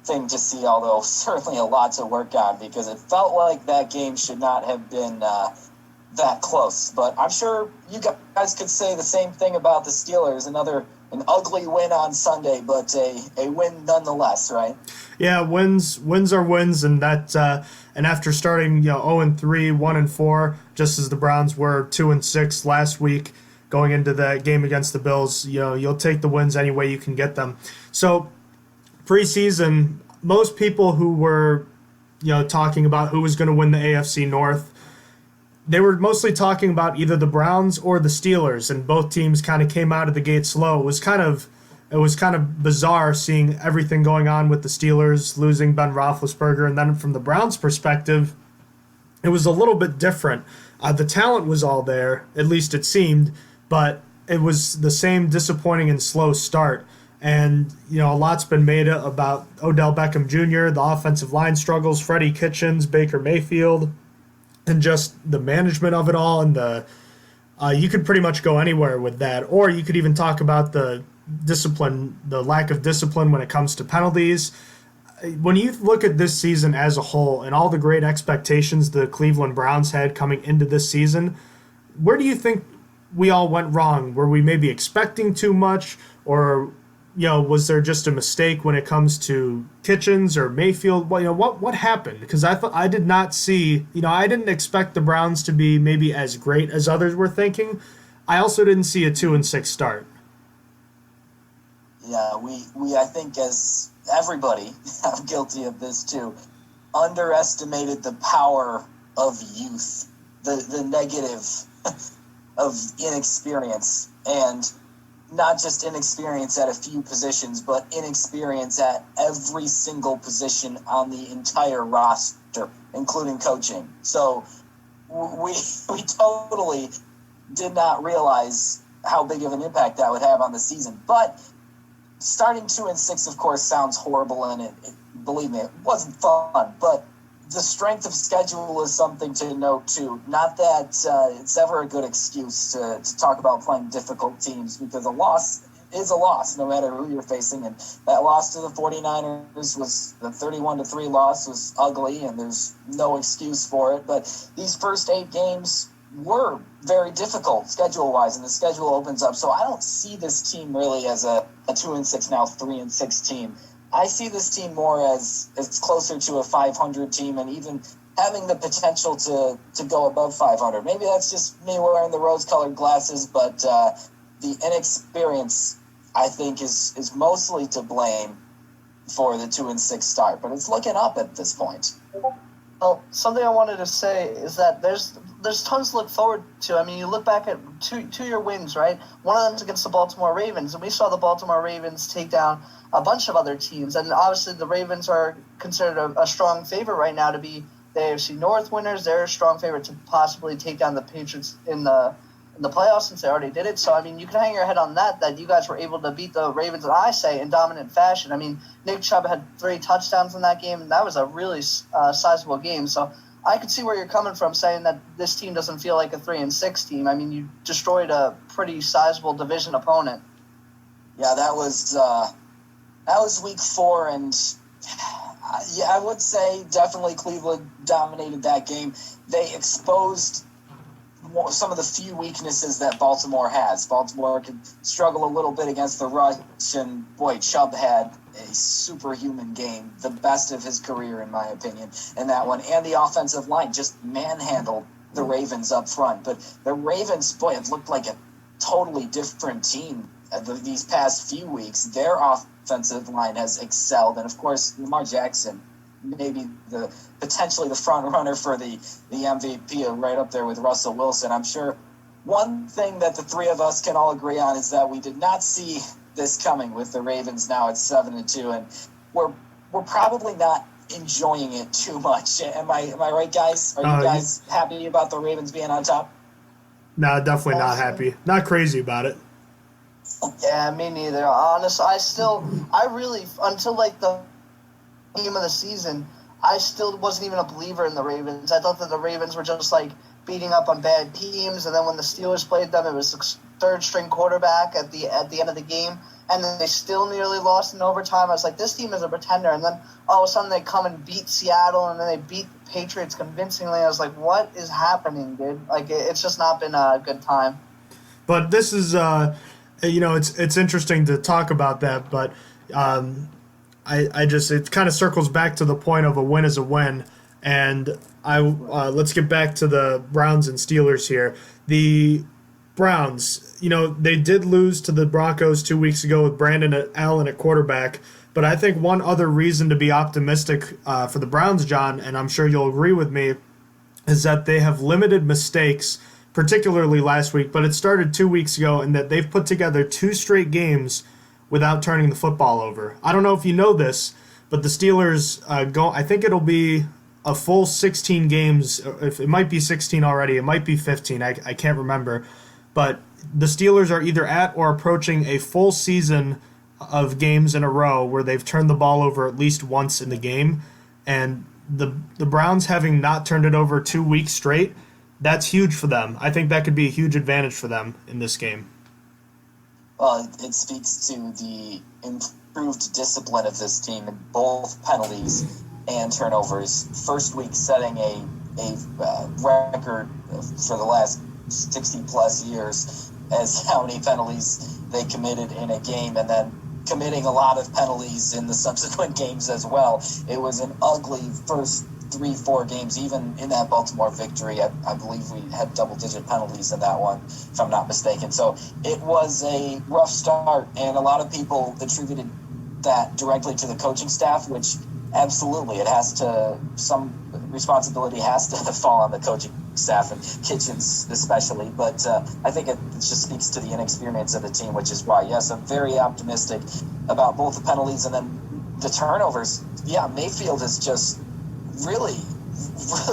thing to see, although certainly a lot to work on because it felt like that game should not have been that close. But I'm sure you guys could say the same thing about the Steelers. An ugly win on Sunday, but a win nonetheless, right? Yeah, wins are wins, and that and after starting 0-3, 1-4, just as the Browns were 2-6 last week, going into the game against the Bills, you'll take the wins any way you can get them. So preseason, most people who were talking about who was going to win the AFC North, they were mostly talking about either the Browns or the Steelers, and both teams kind of came out of the gate slow. It was kind of bizarre seeing everything going on with the Steelers losing Ben Roethlisberger, and then from the Browns' perspective, it was a little bit different. The talent was all there, at least it seemed, but it was the same disappointing and slow start. And a lot's been made about Odell Beckham Jr., the offensive line struggles, Freddie Kitchens, Baker Mayfield. and just the management of it all, and you could pretty much go anywhere with that. Or you could even talk about the discipline, the lack of discipline when it comes to penalties. When you look at this season as a whole and all the great expectations the Cleveland Browns had coming into this season, where do you think we all went wrong? Were we maybe expecting too much, or was there just a mistake when it comes to Kitchens or Mayfield? What happened? Because I did not see, I didn't expect the Browns to be maybe as great as others were thinking. I also didn't see a 2-6 start. Yeah, we I think, as everybody, I'm guilty of this too, underestimated the power of youth, the negative of inexperience, and not just inexperience at a few positions, but inexperience at every single position on the entire roster, including coaching. So we totally did not realize how big of an impact that would have on the season. But starting 2-6, of course, sounds horrible, and believe me, it wasn't fun. But the strength of schedule is something to note, too. Not that it's ever a good excuse to talk about playing difficult teams, because a loss is a loss, no matter who you're facing. And that loss to the 49ers was the 31-3 loss, was ugly, and there's no excuse for it. But these first 8 games were very difficult schedule-wise, and the schedule opens up. So I don't see this team really as a 2-6, now 3-6 team. I see this team more as it's closer to a 500 team, and even having the potential to go above 500. Maybe that's just me wearing the rose-colored glasses, but the inexperience, I think, is mostly to blame for the 2-6 start. But it's looking up at this point. Well, something I wanted to say is that there's tons to look forward to. I mean, you look back at two-year wins, right? One of them's against the Baltimore Ravens, and we saw the Baltimore Ravens take down a bunch of other teams. And obviously the Ravens are considered a strong favorite right now to be the AFC North winners. They're a strong favorite to possibly take down the Patriots in the playoffs, since they already did it. So, I mean, you can hang your head on that you guys were able to beat the Ravens, and I say in dominant fashion. I mean, Nick Chubb had 3 touchdowns in that game, and that was a really sizable game. So I could see where you're coming from saying that this team doesn't feel like a 3-6 team. I mean, you destroyed a pretty sizable division opponent. Yeah, that was week 4, and yeah, I would say definitely Cleveland dominated that game. They exposed some of the few weaknesses that Baltimore has. Baltimore can struggle a little bit against the rush, and boy, Chubb had a superhuman game, the best of his career, in my opinion, in that one. And the offensive line just manhandled the Ravens up front. But the Ravens, boy, have looked like a totally different team these past few weeks. Their offensive line has excelled, and of course, Lamar Jackson, maybe potentially the front runner for the MVP, right up there with Russell Wilson. I'm sure one thing that the three of us can all agree on is that we did not see this coming with the Ravens now at 7-2, and we're probably not enjoying it too much. Am I right, guys? Are you guys happy about the Ravens being on top? No, definitely not happy. Not crazy about it. Yeah, me neither. Honestly, I really, until like the game of the season, I still wasn't even a believer in the Ravens. I thought that the Ravens were just like beating up on bad teams, and then when the Steelers played them, it was the third-string quarterback at the end of the game, and then they still nearly lost in overtime. I was like, this team is a pretender, and then all of a sudden they come and beat Seattle, and then they beat the Patriots convincingly. I was like, what is happening, dude? Like, it's just not been a good time. But this is, it's interesting to talk about that, but it kind of circles back to the point of a win is a win, and let's get back to the Browns and Steelers here. The Browns, they did lose to the Broncos 2 weeks ago with Brandon Allen at quarterback, but I think one other reason to be optimistic for the Browns, John, and I'm sure you'll agree with me, is that they have limited mistakes, particularly last week, but it started 2 weeks ago, and that they've put together 2 straight games without turning the football over. I don't know if you know this, but the Steelers I think it'll be a full 16 games. If it might be 16 already, it might be 15. I can't remember. But the Steelers are either at or approaching a full season of games in a row where they've turned the ball over at least once in the game. And the Browns having not turned it over 2 weeks straight, that's huge for them. I think that could be a huge advantage for them in this game. Well, it speaks to the improved discipline of this team in both penalties and turnovers. First week setting a record for the last 60-plus years as how many penalties they committed in a game, and then committing a lot of penalties in the subsequent games as well. It was an ugly first 3-4 games. Even in that Baltimore victory, I believe we had double-digit penalties in that one, if I'm not mistaken. So it was a rough start, and a lot of people attributed that directly to the coaching staff, which absolutely, some responsibility has to fall on the coaching staff and Kitchens especially, but I think it just speaks to the inexperience of the team, which is why, yes, I'm very optimistic about both the penalties and then the turnovers. Yeah, Mayfield has just really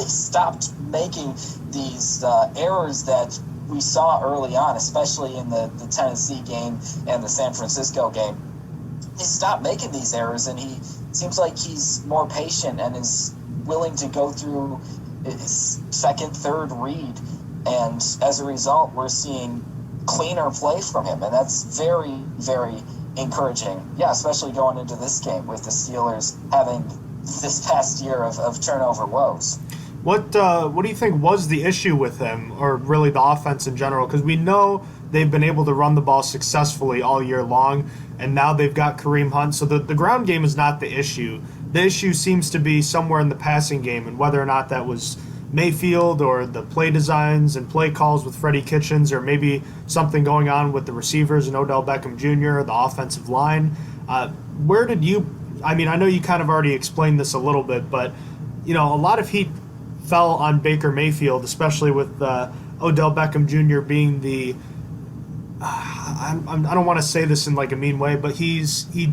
stopped making these errors that we saw early on, especially in the Tennessee game and the San Francisco game. He stopped making these errors, and he seems like he's more patient and is willing to go through his second, third read, and as a result, we're seeing cleaner play from him, and that's very, very encouraging. Yeah, especially going into this game with the Steelers having this past year of turnover woes. What do you think was the issue with him, or really the offense in general? Because we know they've been able to run the ball successfully all year long, and now they've got Kareem Hunt, so the ground game is not the issue. The issue seems to be somewhere in the passing game, and whether or not that was Mayfield or the play designs and play calls with Freddie Kitchens, or maybe something going on with the receivers and Odell Beckham Jr., the offensive line. Where did you – I mean, I know you kind of already explained this a little bit, but, a lot of heat fell on Baker Mayfield, especially with Odell Beckham Jr. being the I don't want to say this in like a mean way, but he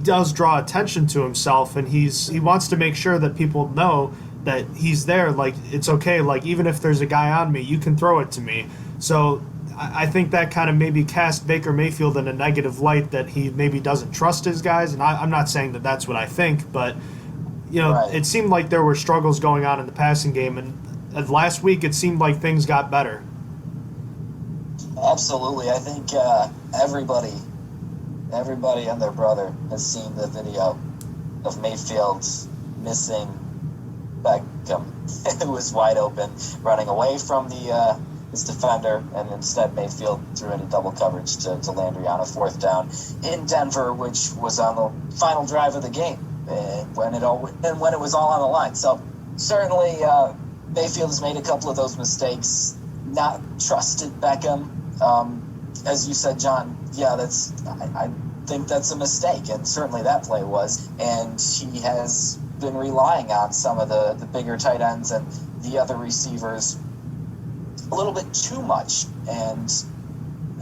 does draw attention to himself, and he wants to make sure that people know that he's there. Like, it's okay. Like, even if there's a guy on me, you can throw it to me. So I think that kind of maybe cast Baker Mayfield in a negative light, that he maybe doesn't trust his guys. And I'm not saying that that's what I think, but right. It seemed like there were struggles going on in the passing game, and last week it seemed like things got better. Absolutely. I think everybody and their brother has seen the video of Mayfield missing Beckham, who was wide open, running away from his defender, and instead Mayfield threw into double coverage to Landry on a fourth down in Denver, which was on the final drive of the game, when it was all on the line. So certainly Mayfield has made a couple of those mistakes, not trusted Beckham. As you said, John, yeah, I think that's a mistake, and certainly that play was. And he has been relying on some of the bigger tight ends and the other receivers a little bit too much. And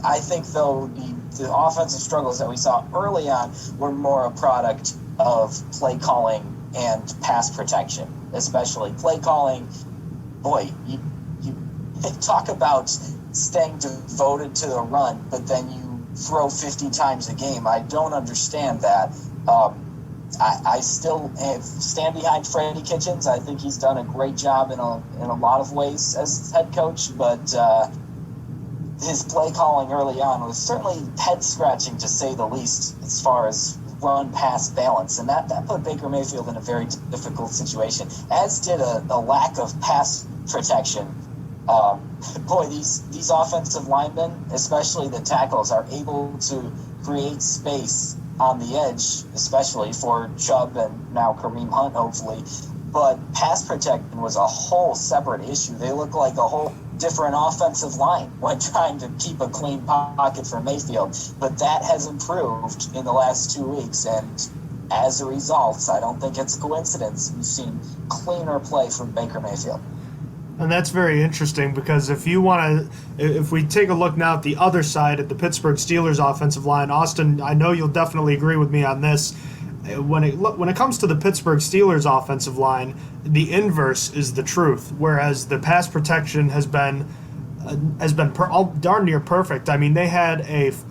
I think, though, the offensive struggles that we saw early on were more a product of play calling and pass protection, especially play calling. Boy, you talk about staying devoted to the run, but then you throw 50 times a game. I don't understand that. I still stand behind Freddie Kitchens. I think he's done a great job in a lot of ways as head coach, but his play calling early on was certainly head-scratching, to say the least, as far as run-pass balance, and that put Baker Mayfield in a very difficult situation, as did a lack of pass protection. Boy, these offensive linemen, especially the tackles, are able to create space on the edge, especially for Chubb and now Kareem Hunt, hopefully. But pass protection was a whole separate issue. They look like a whole different offensive line when trying to keep a clean pocket for Mayfield. But that has improved in the last 2 weeks, and as a result, I don't think it's a coincidence. We've seen cleaner play from Baker Mayfield. And that's very interesting, because if we take a look now at the other side, at the Pittsburgh Steelers offensive line, Austin, I know you'll definitely agree with me on this. When it comes to the Pittsburgh Steelers offensive line, the inverse is the truth. Whereas the pass protection has been darn near perfect. I mean, they had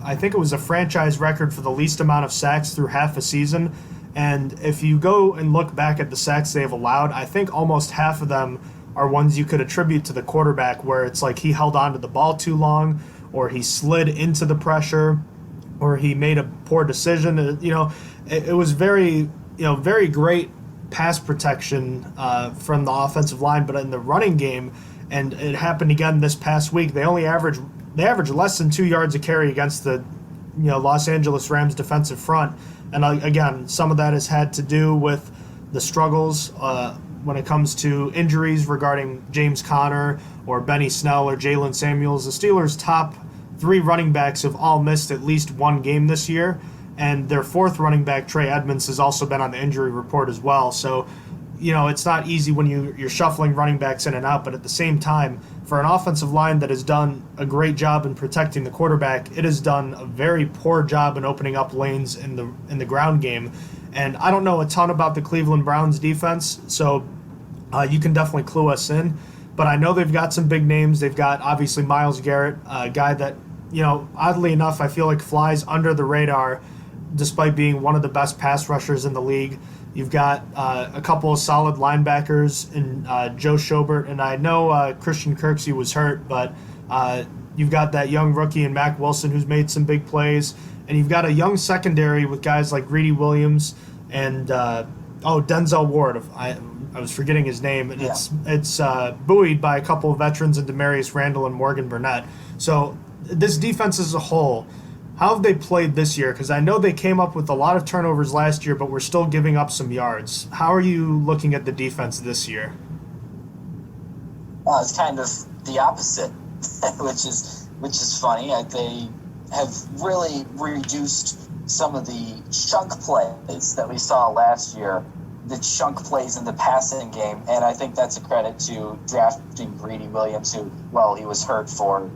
I think it was a franchise record for the least amount of sacks through half a season. And if you go and look back at the sacks they've allowed, I think almost half of them are ones you could attribute to the quarterback, where it's like he held on to the ball too long, or he slid into the pressure, or he made a poor decision. It was very great pass protection from the offensive line, but in the running game, and it happened again this past week, they average less than 2 yards a carry against the Los Angeles Rams defensive front. And again, some of that has had to do with the struggles when it comes to injuries regarding James Conner or Benny Snell or Jalen Samuels. The Steelers' top 3 running backs have all missed at least one game this year, and their 4th running back, Trey Edmonds, has also been on the injury report as well. So, it's not easy when you're shuffling running backs in and out, but at the same time, for an offensive line that has done a great job in protecting the quarterback, it has done a very poor job in opening up lanes in the ground game. And I don't know a ton about the Cleveland Browns defense, so you can definitely clue us in. But I know they've got some big names. They've got, obviously, Myles Garrett, a guy that, oddly enough, I feel like flies under the radar despite being one of the best pass rushers in the league. You've got a couple of solid linebackers in Joe Schobert, and I know Christian Kirksey was hurt, but you've got that young rookie in Mack Wilson who's made some big plays, and you've got a young secondary with guys like Greedy Williams and Denzel Ward. I was forgetting his name, and it's buoyed by a couple of veterans in Demarius Randall and Morgan Burnett. So this defense as a whole, how have they played this year? Because I know they came up with a lot of turnovers last year, but we're still giving up some yards. How are you looking at the defense this year? Well, it's kind of the opposite, which is funny. They have really reduced some of the chunk plays that we saw last year, the chunk plays in the passing game, and I think that's a credit to drafting Greedy Williams, who, he was hurt for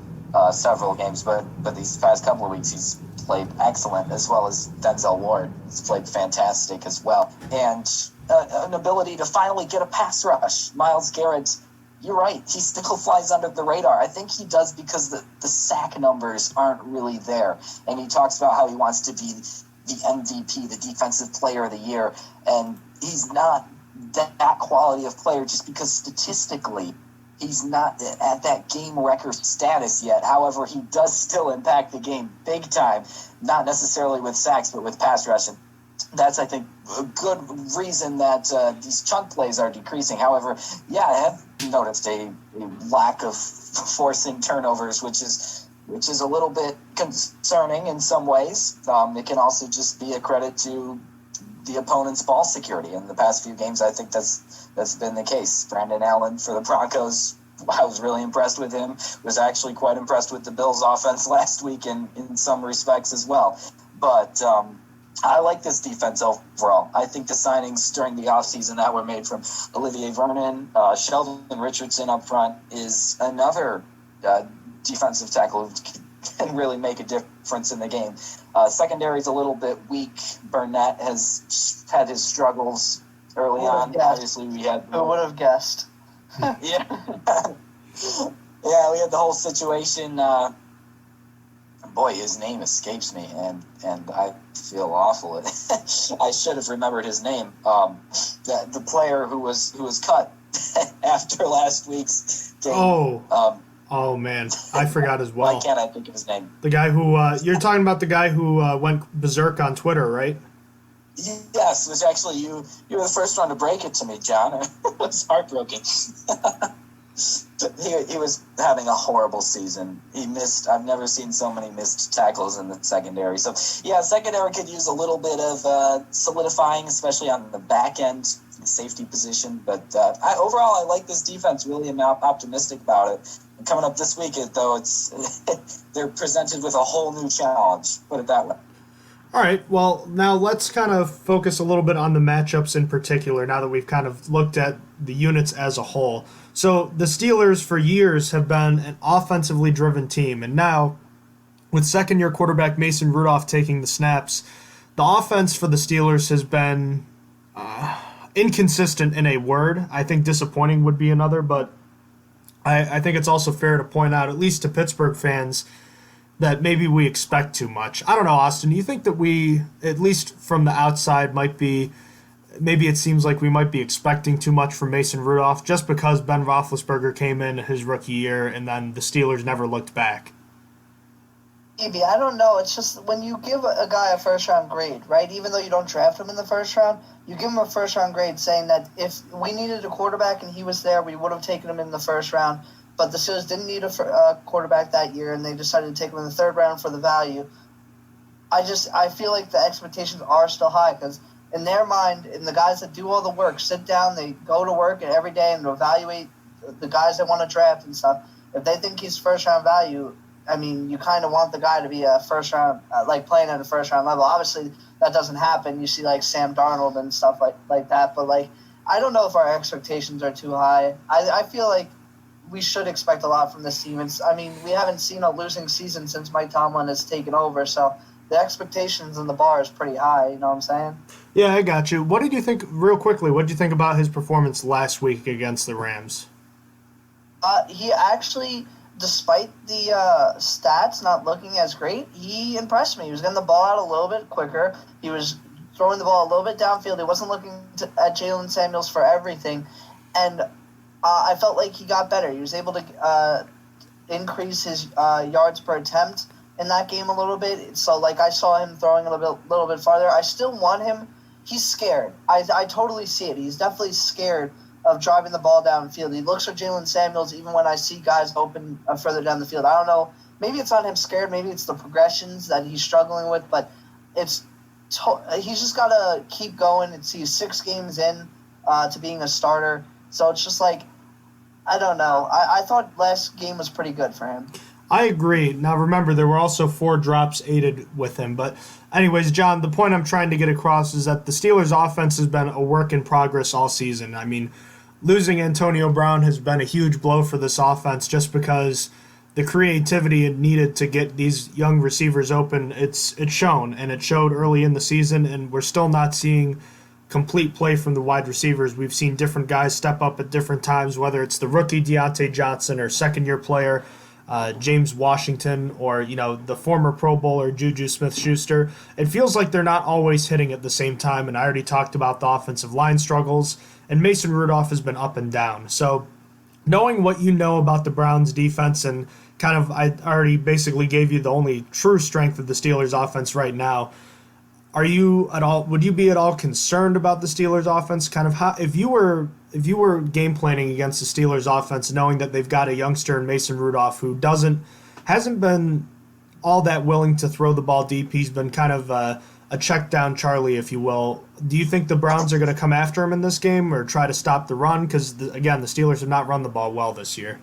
several games, but these past couple of weeks he's played excellent, as well as Denzel Ward. He's played fantastic as well. And an ability to finally get a pass rush. Myles Garrett, you're right, he still flies under the radar. I think he does because the sack numbers aren't really there. And he talks about how he wants to be the MVP, the Defensive Player of the Year, and he's not that quality of player just because statistically he's not at that game record status yet. However, he does still impact the game big time, not necessarily with sacks, but with pass rush. And that's, I think, a good reason that these chunk plays are decreasing. However, I have noticed a lack of forcing turnovers, which is a little bit concerning in some ways. It can also just be a credit to the opponent's ball security. In the past few games, I think that's been the case. Brandon Allen for the Broncos, I was really impressed with him. Was actually quite impressed with the Bills' offense last week in some respects as well. But I like this defense overall. I think the signings during the offseason that were made from Olivier Vernon, Sheldon Richardson up front is another defensive tackle who can really make a difference in the game. Secondary's a little bit weak. Burnett has had his struggles early on. Obviously, we had... Who would have guessed? Yeah. We had the whole situation. Boy, his name escapes me, and I feel awful. I should have remembered his name. The player who was cut after last week's game. Oh man, I forgot as well. Why can't I think of his name? The guy who you're talking about, the guy who went berserk on Twitter, right? Yes, it was actually you. You were the first one to break it to me, John. It was heartbroken. He was having a horrible season. He missed. I've never seen so many missed tackles in the secondary. So secondary could use a little bit of solidifying, especially on the back end, the safety position. But overall, I like this defense. Really, am optimistic about it. And coming up this week, though, they're presented with a whole new challenge. Put it that way. All right, well, now let's kind of focus a little bit on the matchups in particular, now that we've kind of looked at the units as a whole. So the Steelers for years have been an offensively driven team, and now with second-year quarterback Mason Rudolph taking the snaps, the offense for the Steelers has been inconsistent in a word. I think disappointing would be another, but I think it's also fair to point out, at least to Pittsburgh fans, that maybe we expect too much. I don't know, Austin. Do you think that we, at least from the outside, maybe it seems like we might be expecting too much from Mason Rudolph just because Ben Roethlisberger came in his rookie year and then the Steelers never looked back? Maybe. I don't know. It's just when you give a guy a first-round grade, right, even though you don't draft him in the first round, you give him a first-round grade saying that if we needed a quarterback and he was there, we would have taken him in the first round. But the Steelers didn't need a quarterback that year, and they decided to take him in the third round for the value. I feel like the expectations are still high because in their mind, and the guys that do all the work, sit down, they go to work every day and evaluate the guys they want to draft and stuff. If they think he's first-round value, I mean, you kind of want the guy to be a first-round, like playing at a first-round level. Obviously, that doesn't happen. You see, like, Sam Darnold and stuff like that. But, like, I don't know if our expectations are too high. I feel like we should expect a lot from this team. We haven't seen a losing season since Mike Tomlin has taken over, so the expectations and the bar is pretty high, you know what I'm saying? Yeah, I got you. What did you think, real quickly, what did you think about his performance last week against the Rams? He actually, despite the stats not looking as great, he impressed me. He was getting the ball out a little bit quicker. He was throwing the ball a little bit downfield. He wasn't looking at Jalen Samuels for everything. And I felt like he got better. He was able to increase his yards per attempt in that game a little bit. So, like, I saw him throwing a little bit farther. I still want him. He's scared. I totally see it. He's definitely scared of driving the ball downfield. He looks for Jalen Samuels even when I see guys open further down the field. I don't know. Maybe it's not him scared. Maybe it's the progressions that he's struggling with. But he's just got to keep going. He's 6 games in to being a starter. So it's just like, I don't know. I thought last game was pretty good for him. I agree. Now, remember, there were also 4 drops aided with him. But anyways, John, the point I'm trying to get across is that the Steelers' offense has been a work in progress all season. I mean, losing Antonio Brown has been a huge blow for this offense just because the creativity it needed to get these young receivers open, it's shown, and it showed early in the season, and we're still not seeing complete play from the wide receivers. We've seen different guys step up at different times, whether it's the rookie Deontay Johnson or second-year player James Washington, or the former Pro Bowler Juju Smith-Schuster. It feels like they're not always hitting at the same time, and I already talked about the offensive line struggles, and Mason Rudolph has been up and down. So knowing what you know about the Browns defense, and I already basically gave you the only true strength of the Steelers offense right now, would you be at all concerned about the Steelers offense? If you were game planning against the Steelers offense, knowing that they've got a youngster in Mason Rudolph who hasn't been all that willing to throw the ball deep. He's been kind of a check down Charlie, if you will. Do you think the Browns are going to come after him in this game or try to stop the run? Because again, the Steelers have not run the ball well this year.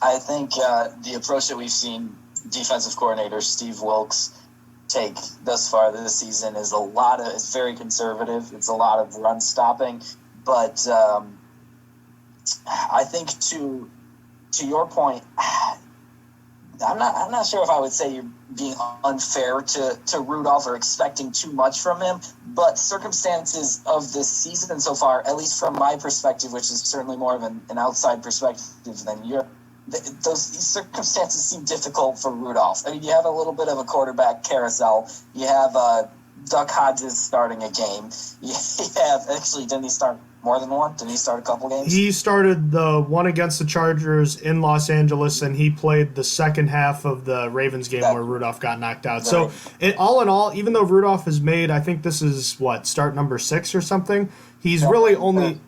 I think the approach that we've seen defensive coordinator Steve Wilks take thus far this season is it's very conservative. It's a lot of run stopping, but I think to your point, I'm not sure if I would say you're being unfair to Rudolph or expecting too much from him, but circumstances of this season so far, at least from my perspective, which is certainly more of an outside perspective than yours, these circumstances seem difficult for Rudolph. I mean, you have a little bit of a quarterback carousel. You have Duck Hodges starting a game. You have, actually, didn't he start more than one? Didn't he start a couple games? He started the one against the Chargers in Los Angeles, and he played the second half of the Ravens game where Rudolph got knocked out. Right. So, all in all, even though Rudolph has made, I think this is, start number 6 or something, he's really only...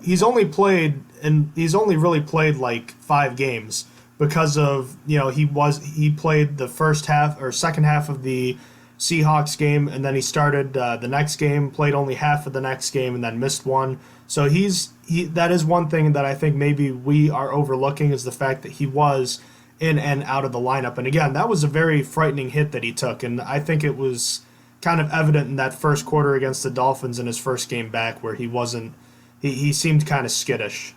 He's only really played like 5 games because of he played the first half or second half of the Seahawks game, and then he started the next game, played only half of the next game, and then missed one. So that is one thing that I think maybe we are overlooking, is the fact that he was in and out of the lineup. And again, that was a very frightening hit that he took, and I think it was kind of evident in that first quarter against the Dolphins in his first game back, where he wasn't. He seemed kind of skittish.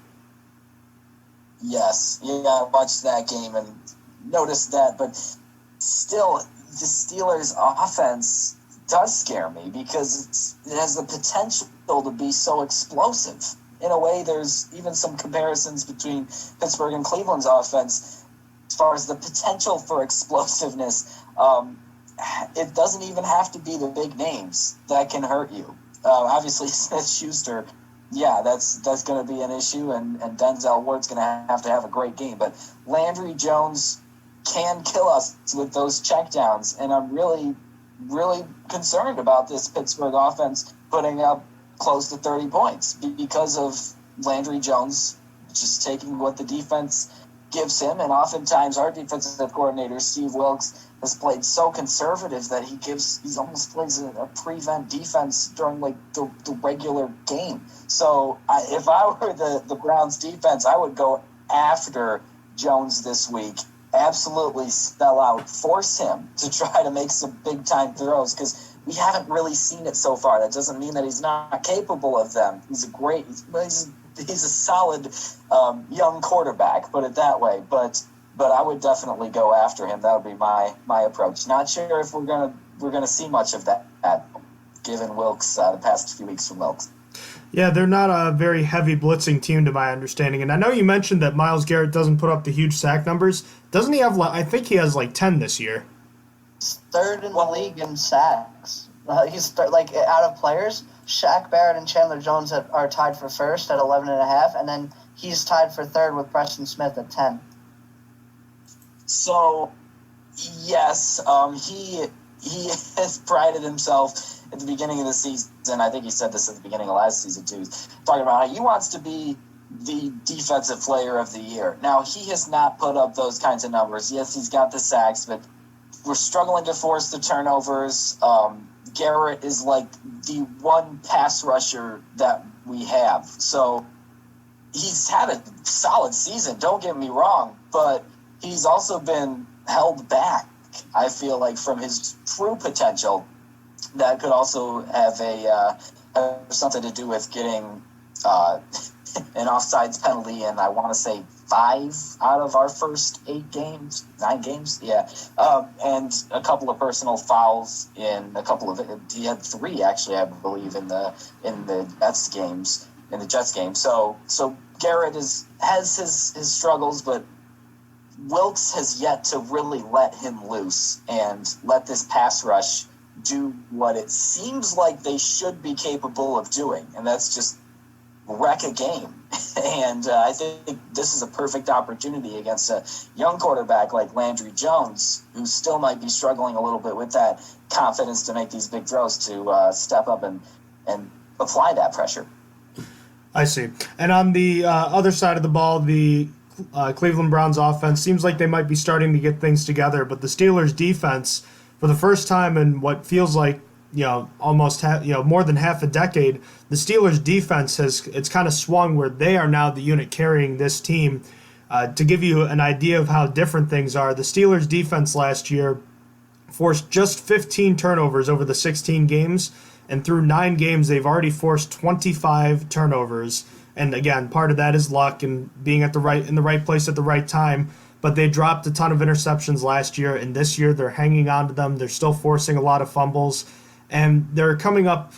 Yes, I watched that game and noticed that, but still, the Steelers' offense does scare me because it has the potential to be so explosive. In a way, there's even some comparisons between Pittsburgh and Cleveland's offense. as far as the potential for explosiveness, it doesn't even have to be the big names that can hurt you. Obviously, Smith-Schuster, yeah, that's going to be an issue, and Denzel Ward's going to have a great game. But Landry Jones can kill us with those checkdowns, and I'm really, really concerned about this Pittsburgh offense putting up close to 30 points because of Landry Jones just taking what the defense gives him. And oftentimes our defensive coordinator, Steve Wilkes, has played so conservative that he almost plays a prevent defense during like the regular game. So if I were the Browns defense, I would go after Jones this week. Absolutely sell out, force him to try to make some big time throws, because we haven't really seen it so far. That doesn't mean that he's not capable of them. He's a solid young quarterback, put it that way. But I would definitely go after him. That would be my approach. Not sure if we're gonna see much of that given Wilkes the past few weeks from Wilkes. Yeah, they're not a very heavy blitzing team to my understanding. And I know you mentioned that Myles Garrett doesn't put up the huge sack numbers. Doesn't he have, I think he has like 10 this year. He's third in the league in sacks. He's out of players, Shaq Barrett and Chandler Jones are tied for first at 11.5, and then he's tied for third with Preston Smith at 10. So, yes, he has prided himself at the beginning of the season. I think he said this at the beginning of last season too, talking about how he wants to be the defensive player of the year. Now, he has not put up those kinds of numbers. Yes, he's got the sacks, but we're struggling to force the turnovers. Garrett is like the one pass rusher that we have. So he's had a solid season, don't get me wrong, but he's also been held back, I feel like, from his true potential. That could also have something to do with getting an offsides penalty, and I want to say 5 out of our first 9 games, yeah, and a couple of personal fouls in a couple of. He had 3 actually, I believe, in the Jets game. So Garrett has his struggles, but Wilkes has yet to really let him loose and let this pass rush do what it seems like they should be capable of doing, and that's just wreck a game. And I think this is a perfect opportunity against a young quarterback like Landry Jones, who still might be struggling a little bit with that confidence to make these big throws, to step up and apply that pressure. I see. And on the other side of the ball, the Cleveland Browns offense seems like they might be starting to get things together, but the Steelers defense, for the first time in what feels like almost more than half a decade, the Steelers defense it's kind of swung where they are now the unit carrying this team. To give you an idea of how different things are, the Steelers defense last year forced just 15 turnovers over the 16 games, and through 9 games they've already forced 25 turnovers. And again, part of that is luck and being in the right place at the right time. But they dropped a ton of interceptions last year, and this year they're hanging on to them. They're still forcing a lot of fumbles, and they're coming up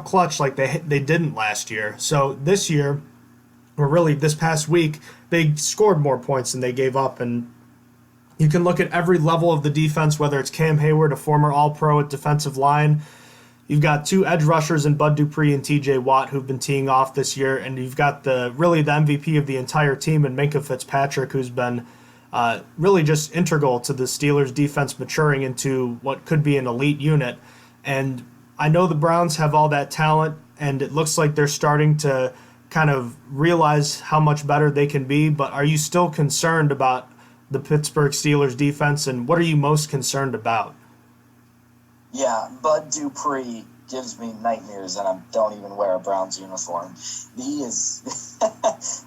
clutch like they didn't last year. So this year, or really this past week, they scored more points than they gave up. And you can look at every level of the defense, whether it's Cam Hayward, a former All-Pro at defensive line. You've got 2 edge rushers in Bud Dupree and T.J. Watt who've been teeing off this year, and you've got the MVP of the entire team in Minkah Fitzpatrick, who's been really just integral to the Steelers' defense maturing into what could be an elite unit. And I know the Browns have all that talent, and it looks like they're starting to kind of realize how much better they can be, but are you still concerned about the Pittsburgh Steelers defense, and what are you most concerned about? Yeah, Bud Dupree gives me nightmares, and I don't even wear a Browns uniform. He is,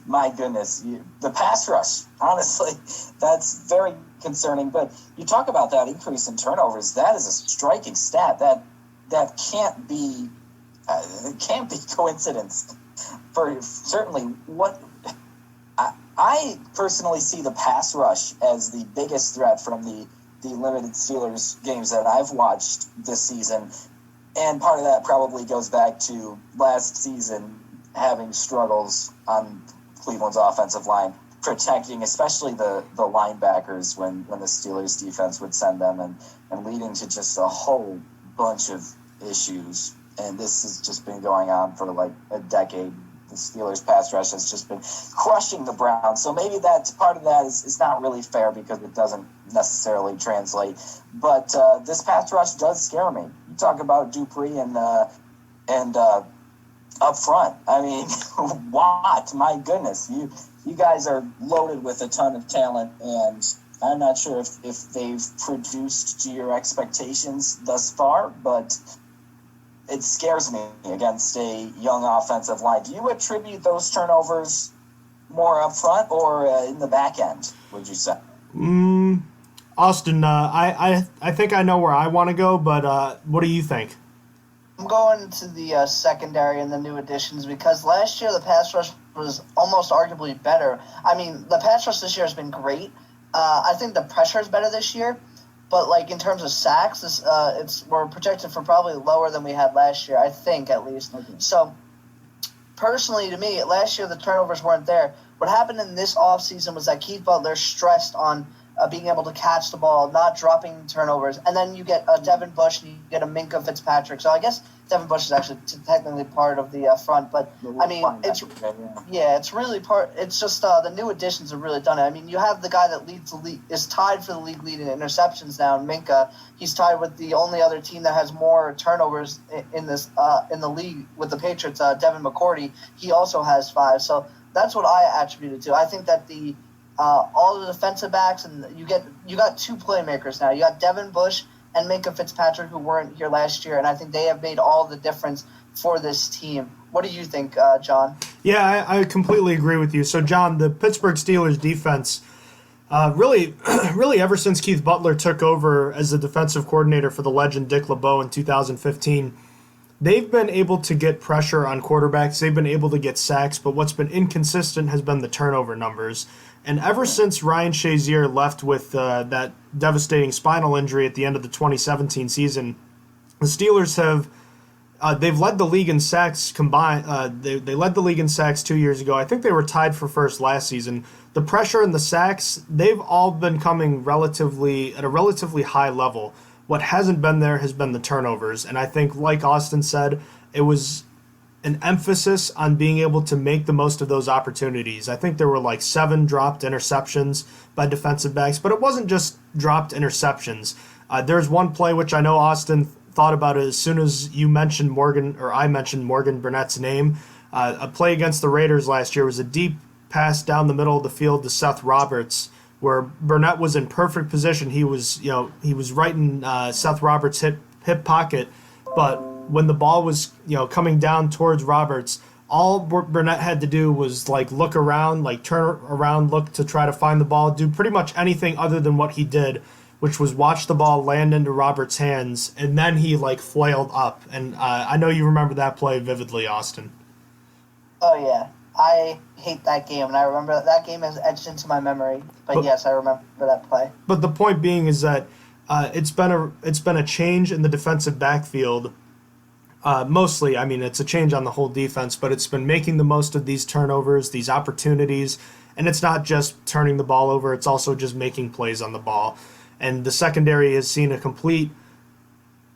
my goodness, the pass rush, honestly, that's very concerning. But you talk about that increase in turnovers, that is a striking stat. That can't be coincidence. For certainly, what I personally see the pass rush as the biggest threat from the limited Steelers games that I've watched this season. And part of that probably goes back to last season having struggles on Cleveland's offensive line. protecting, especially the linebackers when the Steelers defense would send them, and leading to just a whole bunch of issues. And this has just been going on for like a decade. The Steelers pass rush has just been crushing the Browns. So maybe that part of that is not really fair because it doesn't necessarily translate. But this pass rush does scare me. You talk about Dupree and up front. I mean, what? My goodness, you guys are loaded with a ton of talent, and I'm not sure if they've produced to your expectations thus far, but it scares me against a young offensive line. Do you attribute those turnovers more up front or in the back end, would you say? Austin, I think I know where I want to go, but what do you think? I'm going to the secondary and the new additions because last year the pass rush was almost arguably better. I mean, the pass rush this year has been great. I think the pressure is better this year, but like in terms of sacks, we're projected for probably lower than we had last year. I think at least. Okay. So, personally, to me, last year the turnovers weren't there. What happened in this offseason was that Keith Butler stressed on being able to catch the ball, not dropping turnovers, and then you get a Devin Bush and you get a Minka Fitzpatrick. So I guess Devin Bush is actually technically part of the front, but I mean, it's really part. It's just the new additions have really done it. I mean, you have the guy that leads the league, is tied for the league lead in interceptions now, Minka. He's tied with the only other team that has more turnovers in the league with the Patriots. Devin McCourty, he also has 5. So that's what I attribute it to. I think that all the defensive backs, and you got 2 playmakers now. You got Devin Bush and Minka Fitzpatrick, who weren't here last year, and I think they have made all the difference for this team. What do you think, John? Yeah, I completely agree with you. So, John, the Pittsburgh Steelers defense, really ever since Keith Butler took over as the defensive coordinator for the legend Dick LeBeau in 2015, they've been able to get pressure on quarterbacks. They've been able to get sacks, but what's been inconsistent has been the turnover numbers. And ever since Ryan Shazier left with that devastating spinal injury at the end of the 2017 season, the Steelers they've led the league in sacks combined. They led the league in sacks 2 years ago. I think they were tied for first last season. The pressure and the sacks, they've all been coming at a relatively high level. What hasn't been there has been the turnovers. And I think, like Austin said, it was an emphasis on being able to make the most of those opportunities. I think there were like 7 dropped interceptions by defensive backs, but it wasn't just dropped interceptions. There's one play which I know Austin thought about as soon as I mentioned Morgan Burnett's name. A play against the Raiders last year was a deep pass down the middle of the field to Seth Roberts, where Burnett was in perfect position. He was right in Seth Roberts' hip pocket, but when the ball was coming down towards Roberts, all Burnett had to do was look around, turn around, look to try to find the ball, do pretty much anything other than what he did, which was watch the ball land into Roberts' hands, and then he flailed up. And I know you remember that play vividly, Austin. Oh yeah, I hate that game, and I remember that game is etched into my memory. But yes, I remember that play. But the point being is that it's been a change in the defensive backfield. Mostly, I mean, it's a change on the whole defense, but it's been making the most of these turnovers, these opportunities, and it's not just turning the ball over, it's also just making plays on the ball. And the secondary has seen a complete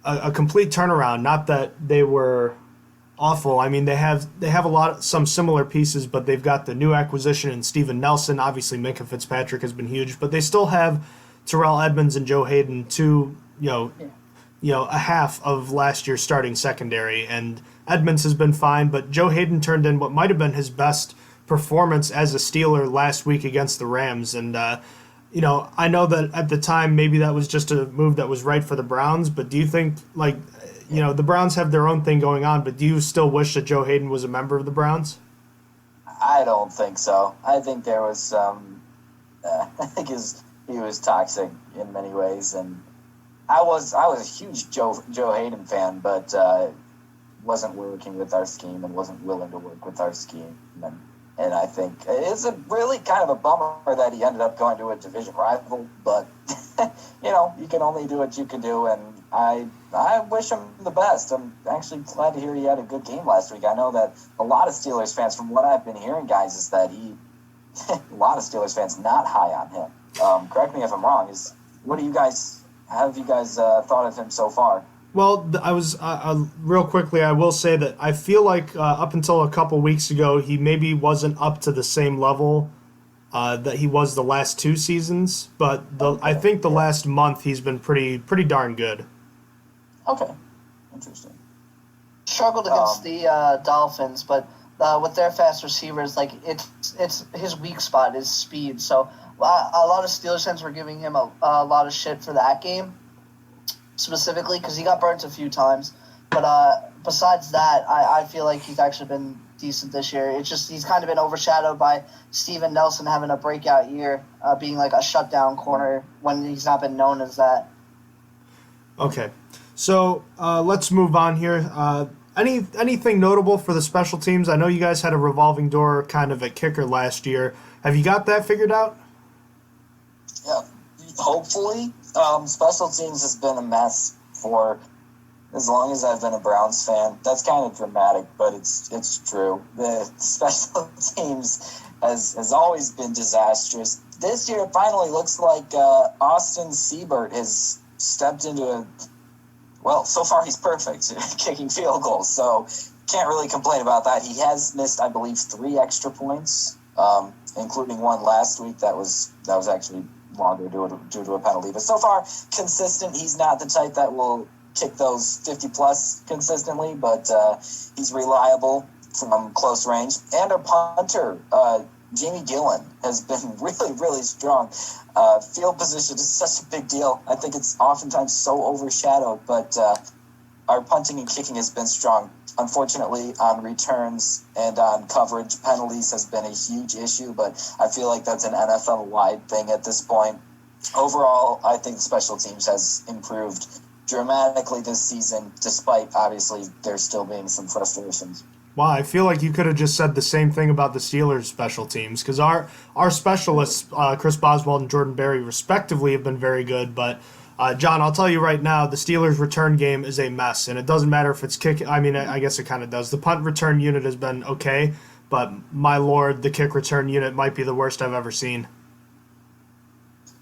turnaround. Not that they were awful. I mean, they have some similar pieces, but they've got the new acquisition in Steven Nelson. Obviously, Minka Fitzpatrick has been huge, but they still have Terrell Edmonds and Joe Hayden, a half of last year's starting secondary, and Edmonds has been fine, but Joe Hayden turned in what might have been his best performance as a Steeler last week against the Rams, and I know that at the time maybe that was just a move that was right for the Browns, but do you think the Browns have their own thing going on, but do you still wish that Joe Hayden was a member of the Browns? I don't think so. I think there was I think he was toxic in many ways, and I was a huge Joe Hayden fan, but wasn't working with our scheme and wasn't willing to work with our scheme. And I think it's a really kind of a bummer that he ended up going to a division rival. But you can only do what you can do, and I wish him the best. I'm actually glad to hear he had a good game last week. I know that a lot of Steelers fans, from what I've been hearing, guys, is that a lot of Steelers fans not high on him. Correct me if I'm wrong. What do you guys have you guys thought of him so far? Well, I was real quickly. I will say that I feel like up until a couple weeks ago, he maybe wasn't up to the same level that he was the last 2 seasons. But I think the last month he's been pretty darn good. Okay, interesting. Struggled against the Dolphins, but with their fast receivers, like it's his weak spot is speed. So a lot of Steelers fans were giving him a lot of shit for that game, specifically because he got burnt a few times. But besides that, I feel like he's actually been decent this year. It's just he's kind of been overshadowed by Steven Nelson having a breakout year, being like a shutdown corner when he's not been known as that. Okay, so let's move on here. Anything notable for the special teams? I know you guys had a revolving door kind of at kicker last year. Have you got that figured out? Yeah, hopefully. Special teams has been a mess for as long as I've been a Browns fan. That's kind of dramatic, but it's true. The special teams has always been disastrous. This year, it finally looks like Austin Seibert has stepped into well, so far he's perfect at kicking field goals, so can't really complain about that. He has missed, I believe, 3 extra points, including one last week that was actually longer due to a penalty. But so far, consistent. He's not the type that will kick those 50-plus consistently, but he's reliable from close range. And our punter, Jamie Gillen, has been really, really strong. Field position is such a big deal. I think it's oftentimes so overshadowed, but our punting and kicking has been strong. Unfortunately, on returns and on coverage, penalties has been a huge issue, but I feel like that's an NFL-wide thing at this point. Overall, I think special teams has improved dramatically this season, despite, obviously, there still being some frustrations. Wow, I feel like you could have just said the same thing about the Steelers' special teams, because our specialists, Chris Boswell and Jordan Berry, respectively, have been very good. But, John, I'll tell you right now, the Steelers' return game is a mess, and it doesn't matter if it's kick. I mean, I guess it kind of does. The punt return unit has been okay, but my lord, the kick return unit might be the worst I've ever seen.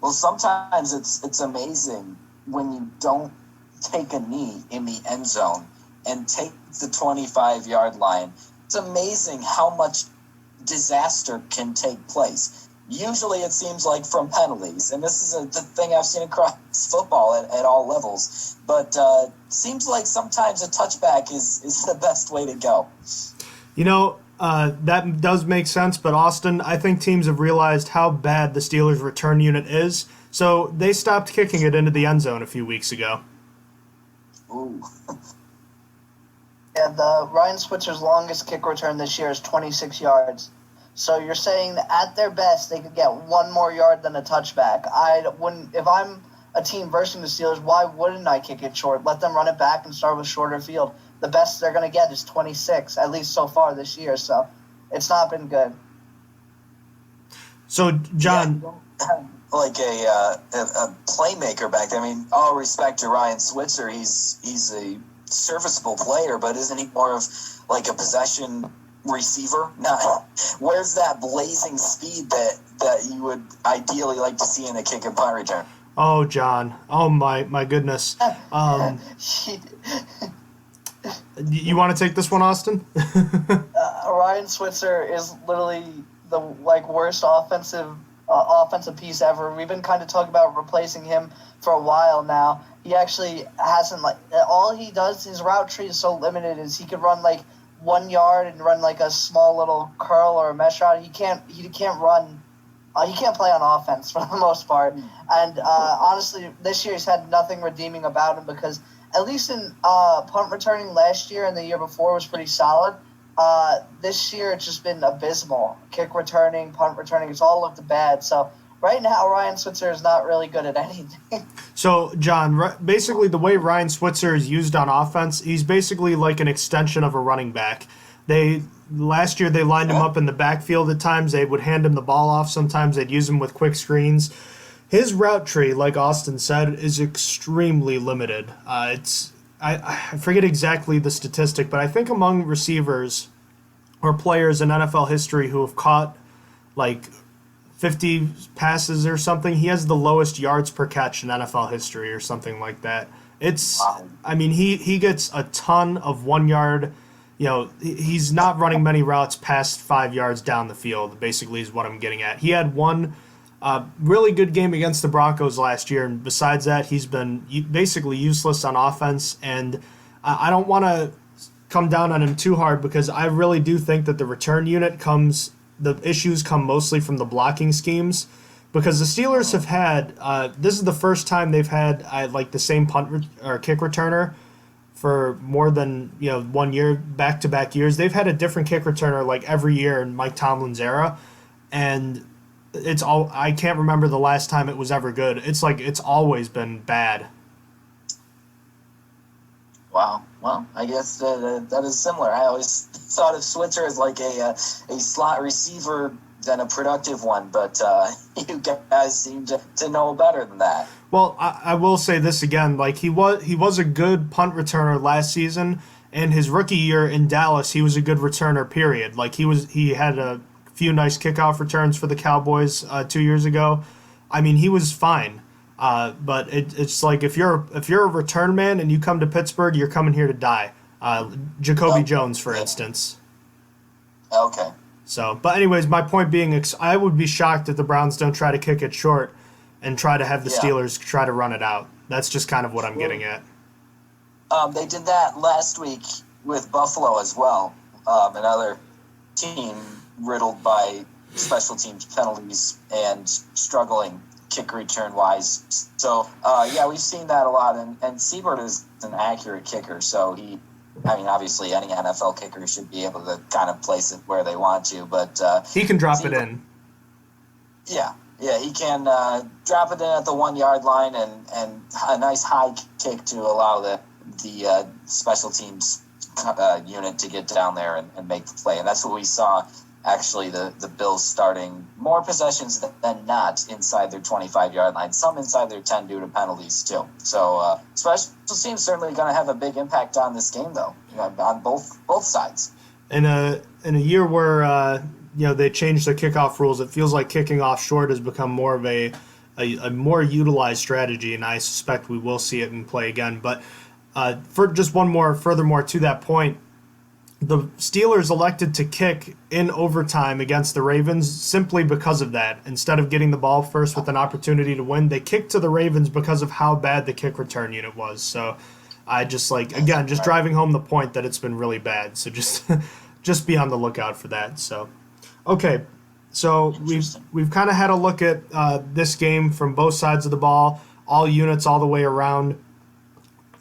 Well, sometimes it's amazing when you don't take a knee in the end zone and take the 25-yard line. It's amazing how much disaster can take place. Usually it seems like from penalties, and this is the thing I've seen across football at all levels. But seems like sometimes a touchback is the best way to go. You know, that does make sense, but Austin, I think teams have realized how bad the Steelers' return unit is, so they stopped kicking it into the end zone a few weeks ago. Ooh. Yeah, the Ryan Switzer's longest kick return this year is 26 yards. So you're saying that at their best, they could get 1 more yard than a touchback. I wouldn't. If I'm a team versing the Steelers, why wouldn't I kick it short? Let them run it back and start with shorter field. The best they're going to get is 26, at least so far this year. So it's not been good. So, John... Yeah, like a playmaker back there. I mean, all respect to Ryan Switzer. He's a serviceable player, but isn't he more of like a possession receiver? Not, where's that blazing speed that you would ideally like to see in a kick and punt return? Oh, John. Oh, my goodness. You want to take this one, Austin? Ryan Switzer is literally the worst offensive piece ever. We've been kind of talking about replacing him for a while now. He actually hasn't, all he does, his route tree is so limited, is he could run 1 yard and run a small little curl or a mesh route. He can't run. He can't play on offense for the most part. And honestly, this year he's had nothing redeeming about him, because at least in punt returning last year and the year before was pretty solid. This year it's just been abysmal. Kick returning, punt returning, it's all looked bad. So right now Ryan Switzer is not really good at anything. So, John, basically the way Ryan Switzer is used on offense, he's basically like an extension of a running back. Last year they lined him up in the backfield at times. They would hand him the ball off. Sometimes they'd use him with quick screens. His route tree, like Austin said, is extremely limited. I forget exactly the statistic, but I think among receivers or players in NFL history who have caught 50 passes or something. He has the lowest yards per catch in NFL history or something like that. He gets a ton of 1 yard. He's not running many routes past 5 yards down the field, basically, is what I'm getting at. He had one really good game against the Broncos last year, and besides that, he's been basically useless on offense, and I don't want to come down on him too hard because I really do think that the return unit the issues come mostly from the blocking schemes, because the Steelers have had, this is the first time they've had the same punt or kick returner for more than 1 year, back-to-back years. They've had a different kick returner like every year in Mike Tomlin's era, and I can't remember the last time it was ever good. It's always been bad. Wow. Well, I guess that is similar. I always thought of Switzer as like a slot receiver than a productive one, but you guys seem to know better than that. Well, I will say this again. He was a good punt returner last season, and his rookie year in Dallas, he was a good returner, period. He had a few nice kickoff returns for the Cowboys 2 years ago. He was fine. But it's like if you're a return man and you come to Pittsburgh, you're coming here to die. Jacoby Jones, for instance. Okay. So, but anyways, my point being, I would be shocked if the Browns don't try to kick it short and try to have the Steelers try to run it out. That's just kind of what I'm getting at. They did that last week with Buffalo as well. Another team riddled by special teams penalties and struggling kick return wise. So, we've seen that a lot. And Siebert is an accurate kicker. So obviously any NFL kicker should be able to kind of place it where they want to. But he can drop it in. Yeah, he can drop it in at the 1 yard line and a nice high kick to allow the special teams unit to get down there and make the play. And that's what we saw. Actually, the Bills starting more possessions than not inside their 25-yard line, some inside their 10 due to penalties too. So special teams certainly going to have a big impact on this game, though, on both sides. In a year where they changed the kickoff rules, it feels like kicking off short has become more of a more utilized strategy, and I suspect we will see it in play again. But for just furthermore to that point, the Steelers elected to kick in overtime against the Ravens simply because of that. Instead of getting the ball first with an opportunity to win, they kicked to the Ravens because of how bad the kick return unit was. So I just driving home the point that it's been really bad. So just be on the lookout for that. So, okay. So we've kind of had a look at this game from both sides of the ball, all units all the way around.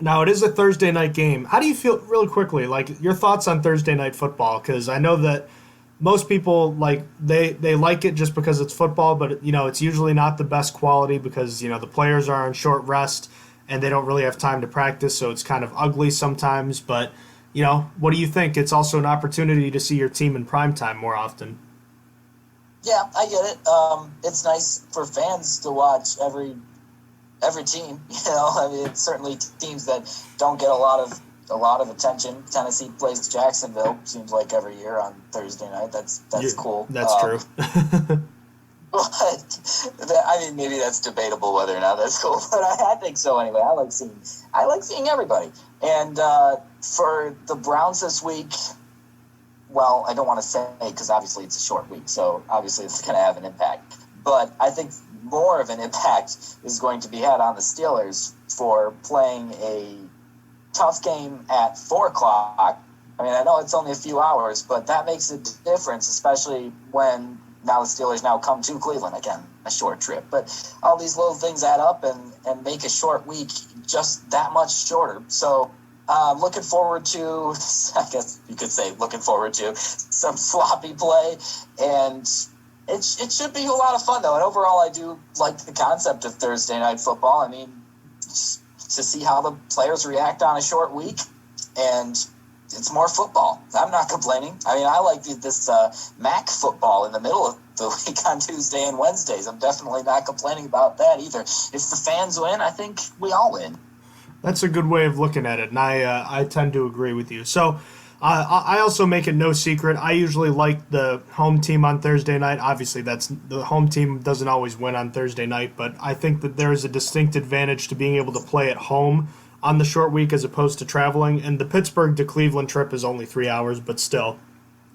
Now, it is a Thursday night game. How do you feel, really quickly, your thoughts on Thursday night football? Because I know that most people, they like it just because it's football, but, it's usually not the best quality because, the players are on short rest and they don't really have time to practice, so it's kind of ugly sometimes. But, what do you think? It's also an opportunity to see your team in primetime more often. Yeah, I get it. It's nice for fans to watch every team, it's certainly teams that don't get a lot of attention. Tennessee plays Jacksonville, seems like every year on Thursday night. That's cool. That's true. But maybe that's debatable whether or not that's cool, but I think so anyway. I like seeing everybody. And for the Browns this week, well, I don't want to say because obviously it's a short week, so obviously it's going to have an impact. But I think more of an impact is going to be had on the Steelers for playing a tough game at 4 o'clock. I know it's only a few hours, but that makes a difference, especially when now the Steelers now come to Cleveland again, a short trip. But all these little things add up and make a short week just that much shorter. So looking forward to, I guess you could say, some sloppy play, and it should be a lot of fun, though. And overall, I do like the concept of Thursday night football. Just to see how the players react on a short week, and it's more football. I'm not complaining. I like this MAC football in the middle of the week on Tuesday and Wednesdays. I'm definitely not complaining about that either. If the fans win, I think we all win. That's a good way of looking at it, and I tend to agree with you. So I also make it no secret. I usually like the home team on Thursday night. Obviously, that's the home team doesn't always win on Thursday night, but I think that there is a distinct advantage to being able to play at home on the short week as opposed to traveling. And the Pittsburgh to Cleveland trip is only 3 hours, but still,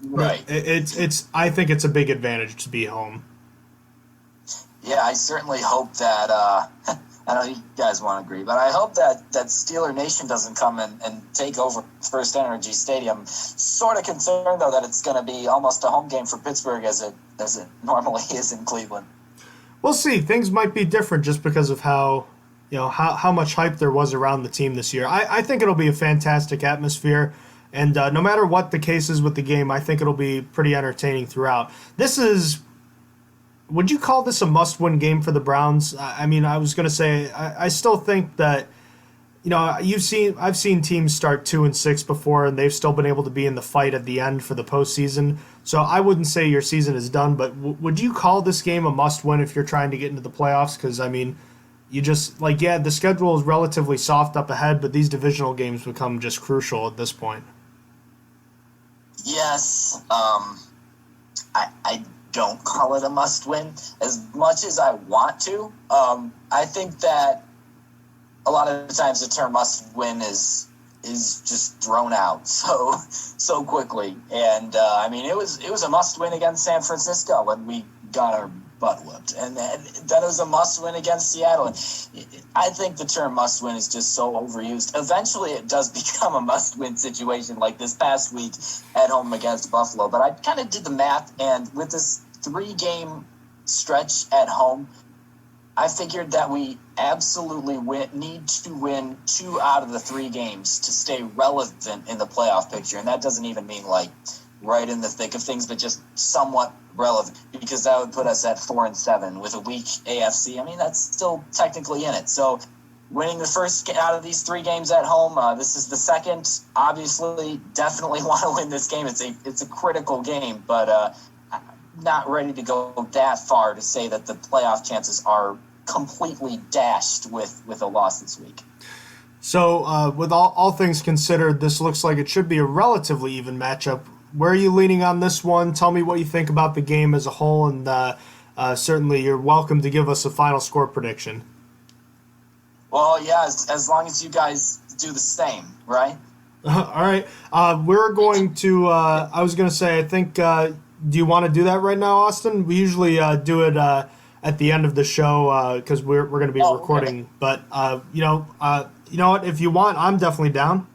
Right. It's I think it's a big advantage to be home. Yeah, I certainly hope that, I know you guys won't agree, but I hope that Steeler Nation doesn't come and take over First Energy Stadium. Sort of concerned, though, that it's going to be almost a home game for Pittsburgh as it normally is in Cleveland. We'll see. Things might be different just because of how much hype there was around the team this year. I think it'll be a fantastic atmosphere, and no matter what the case is with the game, I think it'll be pretty entertaining throughout. Would you call this a must-win game for the Browns? I mean, I was going to say I still think that, I've seen teams start 2-6 before, and they've still been able to be in the fight at the end for the postseason. So I wouldn't say your season is done, but would you call this game a must-win if you're trying to get into the playoffs? Because I mean, you just the schedule is relatively soft up ahead, but these divisional games become just crucial at this point. Yes, I don't call it a must-win as much as I want to. I think that a lot of the times the term must-win is just thrown out so quickly, and I mean it was a must-win against San Francisco when we got our butt whooped, and then it was a must-win against Seattle. And I think the term must-win is just so overused. Eventually, it does become a must-win situation, like this past week at home against Buffalo. But I kind of did the math, and with this 3-game stretch at home, I figured that we absolutely need to win 2 out of the 3 games to stay relevant in the playoff picture. And that doesn't even mean like right in the thick of things, but just somewhat relevant, because that would put us at 4-7 with a weak AFC. I mean, that's still technically in it. So winning the first out of these 3 games at home, this is the second. Obviously, definitely want to win this game. It's a critical game, but not ready to go that far to say that the playoff chances are completely dashed with a loss this week. So with all things considered, this looks like it should be a relatively even matchup. Where are you leaning on this one? Tell me what you think about the game as a whole, and certainly you're welcome to give us a final score prediction. Well, yeah, as long as you guys do the same, right? All right. We're going to, I was going to say, I think, do you want to do that right now, Austin? We usually do it at the end of the show because we're going to be recording. Okay. But, you know what? If you want, I'm definitely down.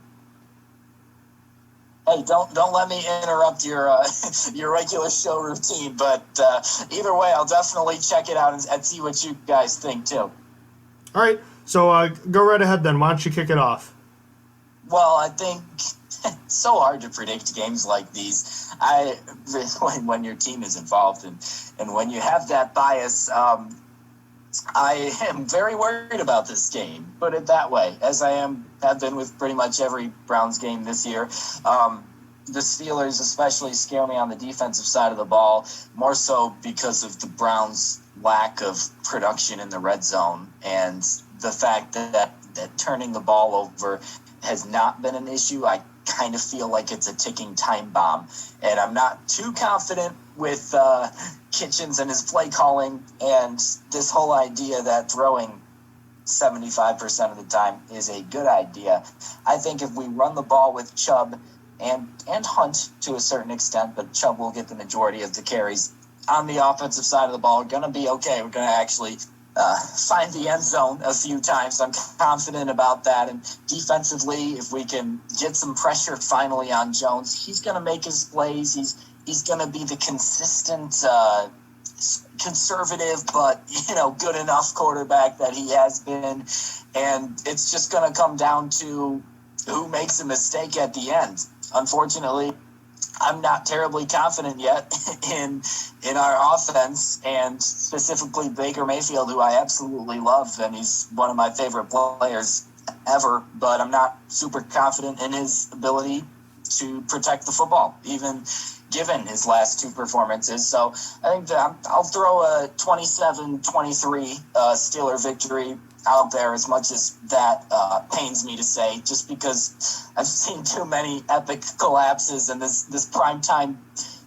Hey, don't let me interrupt your your regular show routine. But either way, I'll definitely check it out and see what you guys think too. All right, so go right ahead then. Why don't you kick it off? Well, I think it's so hard to predict games like these. When your team is involved and when you have that bias, I am very worried about this game. Put it that way, as I have been with pretty much every Browns game this year. The Steelers especially scare me on the defensive side of the ball, more so because of the Browns' lack of production in the red zone and the fact that turning the ball over has not been an issue. I kind of feel like it's a ticking time bomb, and I'm not too confident with Kitchens and his play calling and this whole idea that throwing 75% of the time is a good idea. I think if we run the ball with Chubb and Hunt to a certain extent, but Chubb will get the majority of the carries on the offensive side of the ball, we're going to be okay. We're going to actually find the end zone a few times. I'm confident about that. And defensively, if we can get some pressure finally on Jones, he's going to make his plays. He's going to be the consistent, conservative, but good enough quarterback that he has been. And it's just going to come down to who makes a mistake at the end. Unfortunately, I'm not terribly confident yet in our offense, and specifically Baker Mayfield, who I absolutely love, and he's one of my favorite players ever, but I'm not super confident in his ability to protect the football, even given his last two performances. So I think that I'll throw a 27-23 Steeler victory out there, as much as that pains me to say, just because I've seen too many epic collapses, and this primetime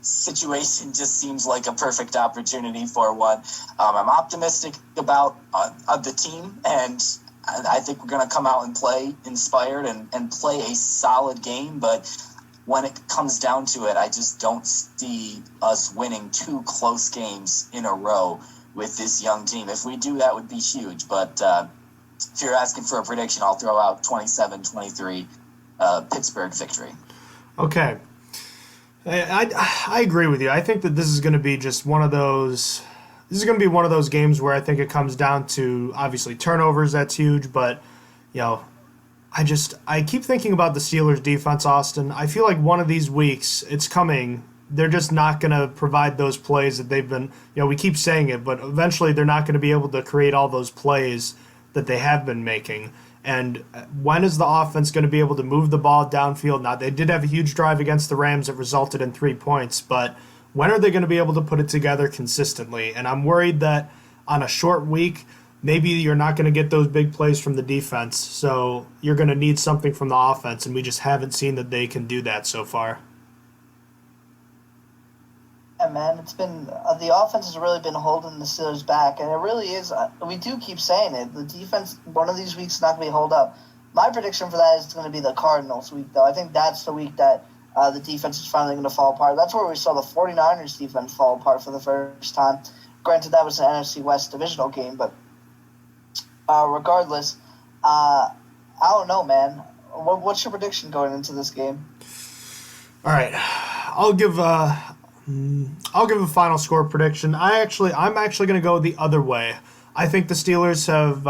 situation just seems like a perfect opportunity for one. I'm optimistic about the team, and I think we're going to come out and play inspired and play a solid game, but when it comes down to it, I just don't see us winning two close games in a row with this young team. If we do, that would be huge. But if you're asking for a prediction, I'll throw out 27-23 Pittsburgh victory. Okay. I agree with you. I think that this is going to be just one of those. This is going to be one of those games where I think it comes down to, obviously, turnovers. That's huge, but I keep thinking about the Steelers' defense, Austin. I feel like one of these weeks it's coming. They're just not going to provide those plays that they've been. We keep saying it, but eventually they're not going to be able to create all those plays that they have been making. And when is the offense going to be able to move the ball downfield? Now, they did have a huge drive against the Rams that resulted in 3 points, but when are they going to be able to put it together consistently? And I'm worried that on a short week, maybe you're not going to get those big plays from the defense, so you're going to need something from the offense, and we just haven't seen that they can do that so far. Yeah, man, it's been the offense has really been holding the Steelers back, and it really is. We do keep saying it. The defense, one of these weeks, is not going to be hold up. My prediction for that is going to be the Cardinals week, though. I think that's the week that the defense is finally going to fall apart. That's where we saw the 49ers defense fall apart for the first time. Granted, that was an NFC West divisional game, but regardless, I don't know, man. What's your prediction going into this game? All right, I'll give a final score prediction. I'm actually going to go the other way. I think the Steelers have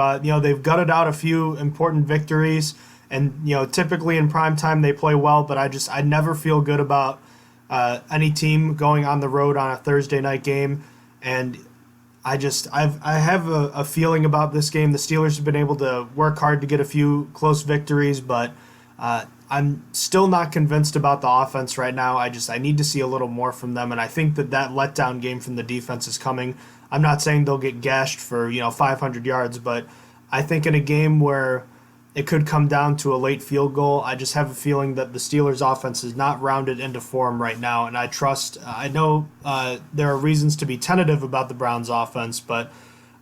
they've gutted out a few important victories, and typically in prime time they play well, but I never feel good about any team going on the road on a Thursday night game, and I have a feeling about this game. The Steelers have been able to work hard to get a few close victories, but I'm still not convinced about the offense right now. I need to see a little more from them, and I think that letdown game from the defense is coming. I'm not saying they'll get gashed for 500 yards, but I think in a game where it could come down to a late field goal, I just have a feeling that the Steelers' offense is not rounded into form right now, and I know there are reasons to be tentative about the Browns' offense, but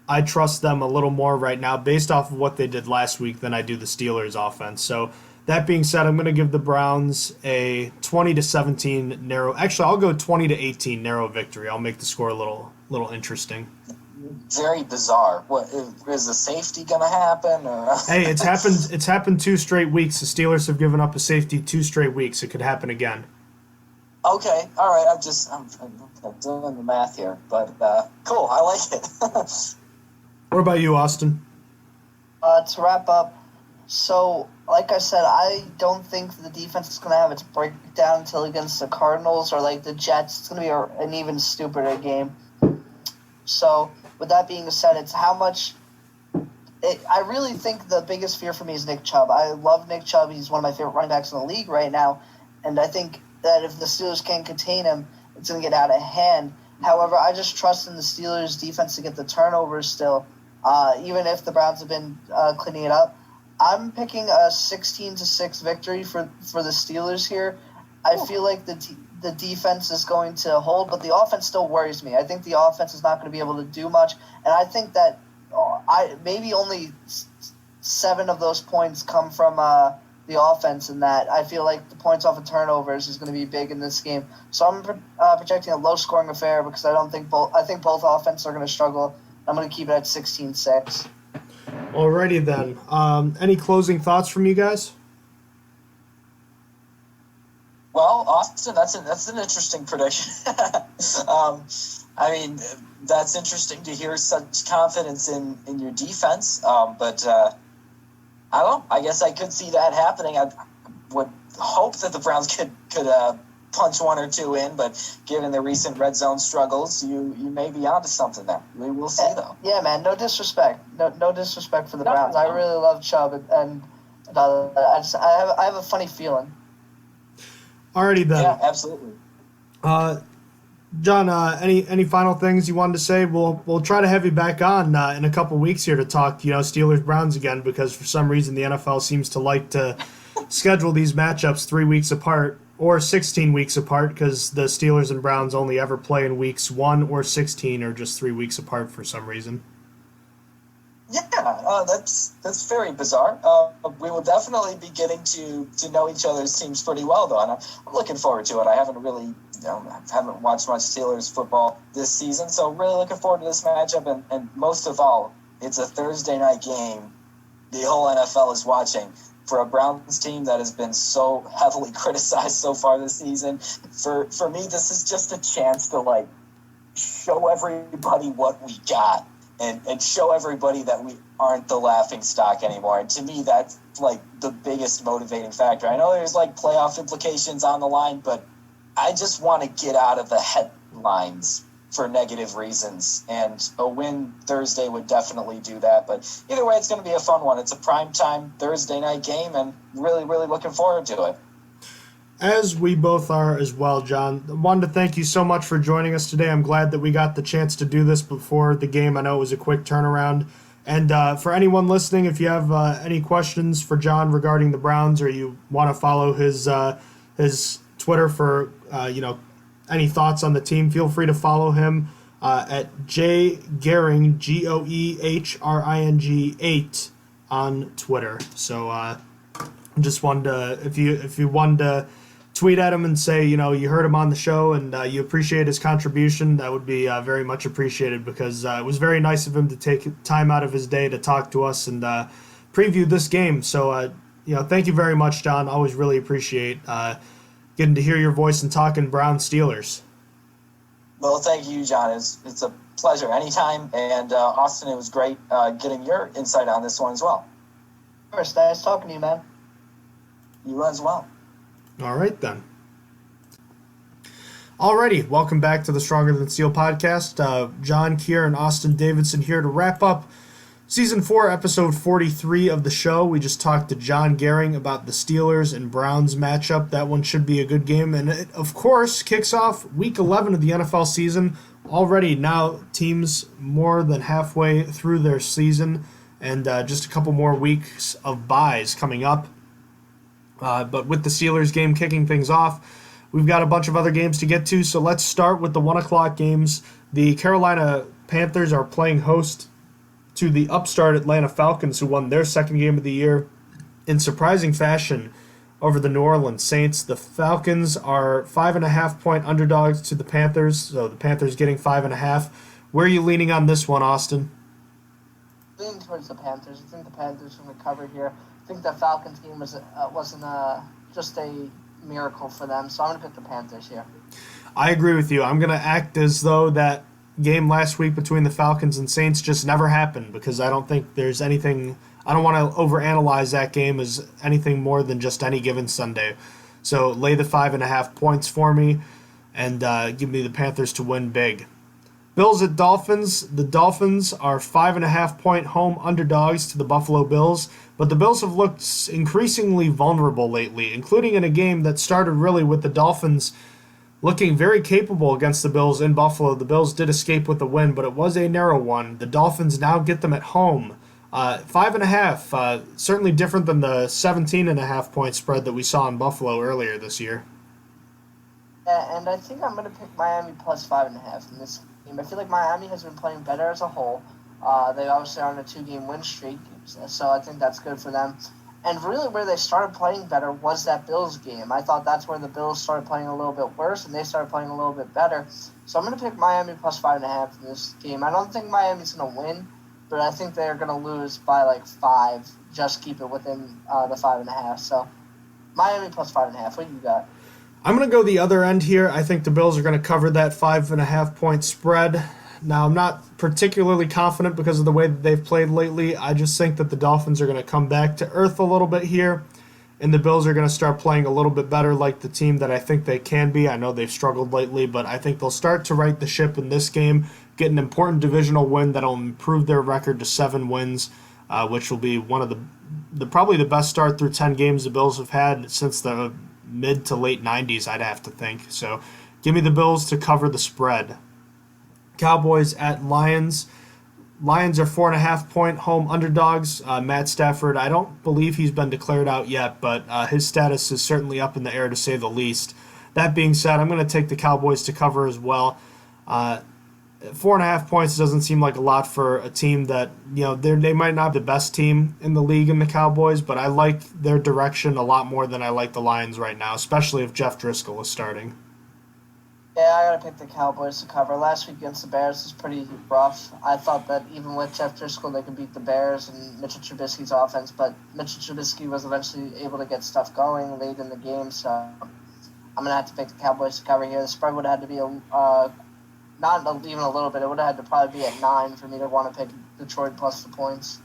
I trust them a little more right now based off of what they did last week than I do the Steelers' offense. So that being said, I'm going to give the Browns a 20-17 narrow. Actually, I'll go 20-18 narrow victory. I'll make the score a little interesting. Very bizarre. What is the safety going to happen? Or? Hey, it's happened. It's happened 2 straight weeks. The Steelers have given up a safety 2 straight weeks. It could happen again. Okay, all right. I'm doing the math here, but cool. I like it. What about you, Austin? To wrap up, so like I said, I don't think the defense is going to have its breakdown until against the Cardinals or like the Jets. It's going to be an even stupider game. So with that being said, it's how much. I really think the biggest fear for me is Nick Chubb. I love Nick Chubb. He's one of my favorite running backs in the league right now, and I think that if the Steelers can't contain him, it's going to get out of hand. However, I just trust in the Steelers' defense to get the turnovers still, even if the Browns have been cleaning it up. I'm picking a 16-6 victory for the Steelers here. I feel like the defense is going to hold, but the offense still worries me. I think the offense is not going to be able to do much, and I think that maybe only 7 of those points come from the offense, and that I feel like the points off of turnovers is going to be big in this game. So I'm projecting a low-scoring affair because I think both offenses are going to struggle. I'm going to keep it at 16-6. Alrighty then. Any closing thoughts from you guys? Well, Austin, that's an interesting prediction. I mean, that's interesting to hear such confidence in your defense. But I don't know. I guess I could see that happening. I would hope that the Browns could punch 1 or 2 in, but given the recent red zone struggles, you may be onto something there. We will see, though. Yeah, man. No disrespect. No disrespect for the Browns. I really love Chubb, and I have a funny feeling. Alrighty then. Yeah, absolutely. John, any final things you wanted to say? We'll try to have you back on in a couple weeks here to talk, Steelers Browns again, because for some reason the NFL seems to like to schedule these matchups 3 weeks apart or 16 weeks apart, because the Steelers and Browns only ever play in weeks 1 or 16, or just 3 weeks apart for some reason. Yeah, that's very bizarre. We will definitely be getting to know each other's teams pretty well, though, and I'm looking forward to it. I haven't really, haven't watched much Steelers football this season, so really looking forward to this matchup. And most of all, it's a Thursday night game. The whole NFL is watching. For a Browns team that has been so heavily criticized so far this season, for me, this is just a chance to show everybody what we got. And show everybody that we aren't the laughing stock anymore. And to me, that's the biggest motivating factor. I know there's playoff implications on the line, but I just want to get out of the headlines for negative reasons. And a win Thursday would definitely do that. But either way, it's going to be a fun one. It's a primetime Thursday night game, and really, really looking forward to it. As we both are as well, John. I wanted to thank you so much for joining us today. I'm glad that we got the chance to do this before the game. I know it was a quick turnaround. And for anyone listening, if you have any questions for John regarding the Browns, or you want to follow his Twitter for any thoughts on the team, feel free to follow him at Goehring, Goehring 8 on Twitter. So just wanted to, if you wanted to tweet at him and say, you heard him on the show and you appreciate his contribution, that would be very much appreciated, because it was very nice of him to take time out of his day to talk to us and preview this game. So, thank you very much, John. Always really appreciate getting to hear your voice and talking Brown Steelers. Well, thank you, John. It's a pleasure anytime. And Austin, it was great getting your insight on this one as well. Of course, nice talking to you, man. You as well. All right, then. Alrighty, welcome back to the Stronger Than Steel podcast. John Keir and Austin Davidson here to wrap up Season 4, Episode 43 of the show. We just talked to John Goehring about the Steelers and Browns matchup. That one should be a good game. And it, of course, kicks off Week 11 of the NFL season. Already now, teams more than halfway through their season, and just a couple more weeks of byes coming up. But with the Steelers game kicking things off, we've got a bunch of other games to get to, so let's start with the 1 o'clock games. The Carolina Panthers are playing host to the upstart Atlanta Falcons, who won their second game of the year in surprising fashion over the New Orleans Saints. The Falcons are 5.5-point underdogs to the Panthers, so the Panthers getting 5.5. Where are you leaning on this one, Austin? Leaning towards the Panthers. I think the Panthers will recover here. I think the Falcons game wasn't just a miracle for them, so I'm going to pick the Panthers here. I agree with you. I'm going to act as though that game last week between the Falcons and Saints just never happened, because I don't think there's anything. I don't want to overanalyze that game as anything more than just any given Sunday. So lay the 5.5 points for me and give me the Panthers to win big. Bills at Dolphins. The Dolphins are 5.5-point home underdogs to the Buffalo Bills, but the Bills have looked increasingly vulnerable lately, including in a game that started really with the Dolphins looking very capable against the Bills in Buffalo. The Bills did escape with a win, but it was a narrow one. The Dolphins now get them at home. 5.5, certainly different than the 17.5-point spread that we saw in Buffalo earlier this year. Yeah, and I think I'm going to pick Miami plus 5.5 in this game. I feel like Miami has been playing better as a whole. They obviously are on a 2-game win streak, so I think that's good for them. And really where they started playing better was that Bills game. I thought that's where the Bills started playing a little bit worse, and they started playing a little bit better. So I'm going to pick Miami plus 5.5 in this game. I don't think Miami's going to win, but I think they're going to lose by 5. Just keep it within the 5.5. So Miami plus 5.5. What do you got? I'm going to go the other end here. I think the Bills are going to cover that 5.5-point spread. Now, I'm not particularly confident because of the way that they've played lately. I just think that the Dolphins are going to come back to earth a little bit here, and the Bills are going to start playing a little bit better like the team that I think they can be. I know they've struggled lately, but I think they'll start to right the ship in this game, get an important divisional win that'll improve their record to 7 wins, which will be one of the probably the best start through 10 games the Bills have had since the mid to late 90s, I'd have to think. So give me the Bills to cover the spread. Cowboys at Lions. Lions are 4.5-point home underdogs. Matt Stafford, I don't believe he's been declared out yet, but his status is certainly up in the air to say the least. That being said, I'm going to take the Cowboys to cover as well. 4.5 points doesn't seem like a lot for a team that, they might not be the best team in the league in the Cowboys, but I like their direction a lot more than I like the Lions right now, especially if Jeff Driscoll is starting. Yeah, I gotta pick the Cowboys to cover. Last week against the Bears was pretty rough. I thought that even with Jeff Driscoll, they could beat the Bears and Mitchell Trubisky's offense, but Mitchell Trubisky was eventually able to get stuff going late in the game, so I'm gonna have to pick the Cowboys to cover here. The spread would have had to be not even a little bit. It would have had to probably be at 9 for me to want to pick Detroit plus the points.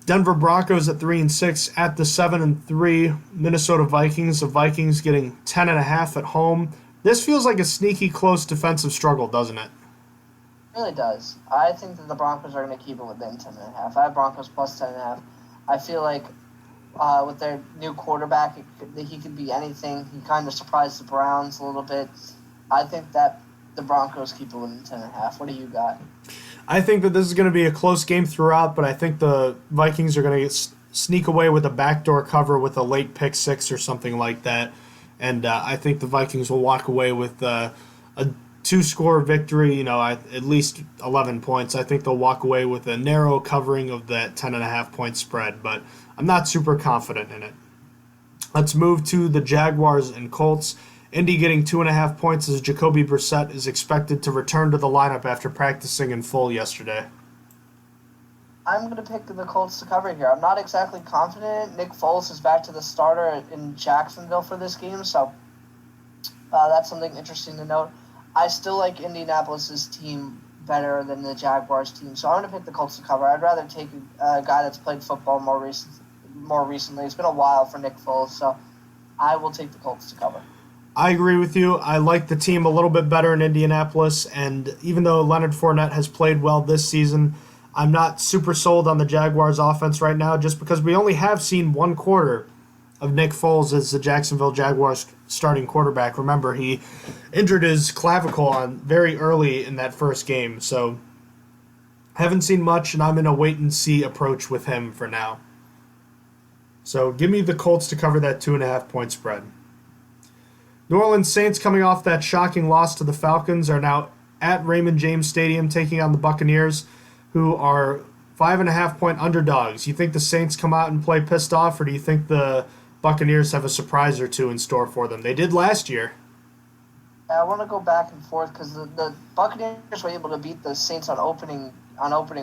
Denver Broncos at 3-6 at the 7-3 Minnesota Vikings. The Vikings getting 10.5 at home. This feels like a sneaky close defensive struggle, doesn't it? It really does. I think that the Broncos are going to keep it within 10.5. I have Broncos plus 10.5. I feel like with their new quarterback, he could be anything. He kind of surprised the Browns a little bit. I think that the Broncos keep it within 10.5. What do you got? I think that this is going to be a close game throughout, but I think the Vikings are going to sneak away with a backdoor cover with a late pick six or something like that. And I think the Vikings will walk away with a 2-score victory, at least 11 points. I think they'll walk away with a narrow covering of that 10.5-point spread, but I'm not super confident in it. Let's move to the Jaguars and Colts. Indy getting 2.5 points as Jacoby Brissett is expected to return to the lineup after practicing in full yesterday. I'm going to pick the Colts to cover here. I'm not exactly confident. Nick Foles is back to the starter in Jacksonville for this game, so that's something interesting to note. I still like Indianapolis' team better than the Jaguars team, so I'm going to pick the Colts to cover. I'd rather take a guy that's played football more recently. It's been a while for Nick Foles, so I will take the Colts to cover. I agree with you. I like the team a little bit better in Indianapolis, and even though Leonard Fournette has played well this season, I'm not super sold on the Jaguars offense right now just because we only have seen one quarter of Nick Foles as the Jacksonville Jaguars starting quarterback. Remember, he injured his clavicle very early in that first game, so haven't seen much, and I'm in a wait-and-see approach with him for now. So give me the Colts to cover that 2.5-point spread. New Orleans Saints, coming off that shocking loss to the Falcons, are now at Raymond James Stadium taking on the Buccaneers, who are 5.5-point underdogs. You think the Saints come out and play pissed off, or do you think the Buccaneers have a surprise or two in store for them? They did last year. I want to go back and forth because the Buccaneers were able to beat the Saints on opening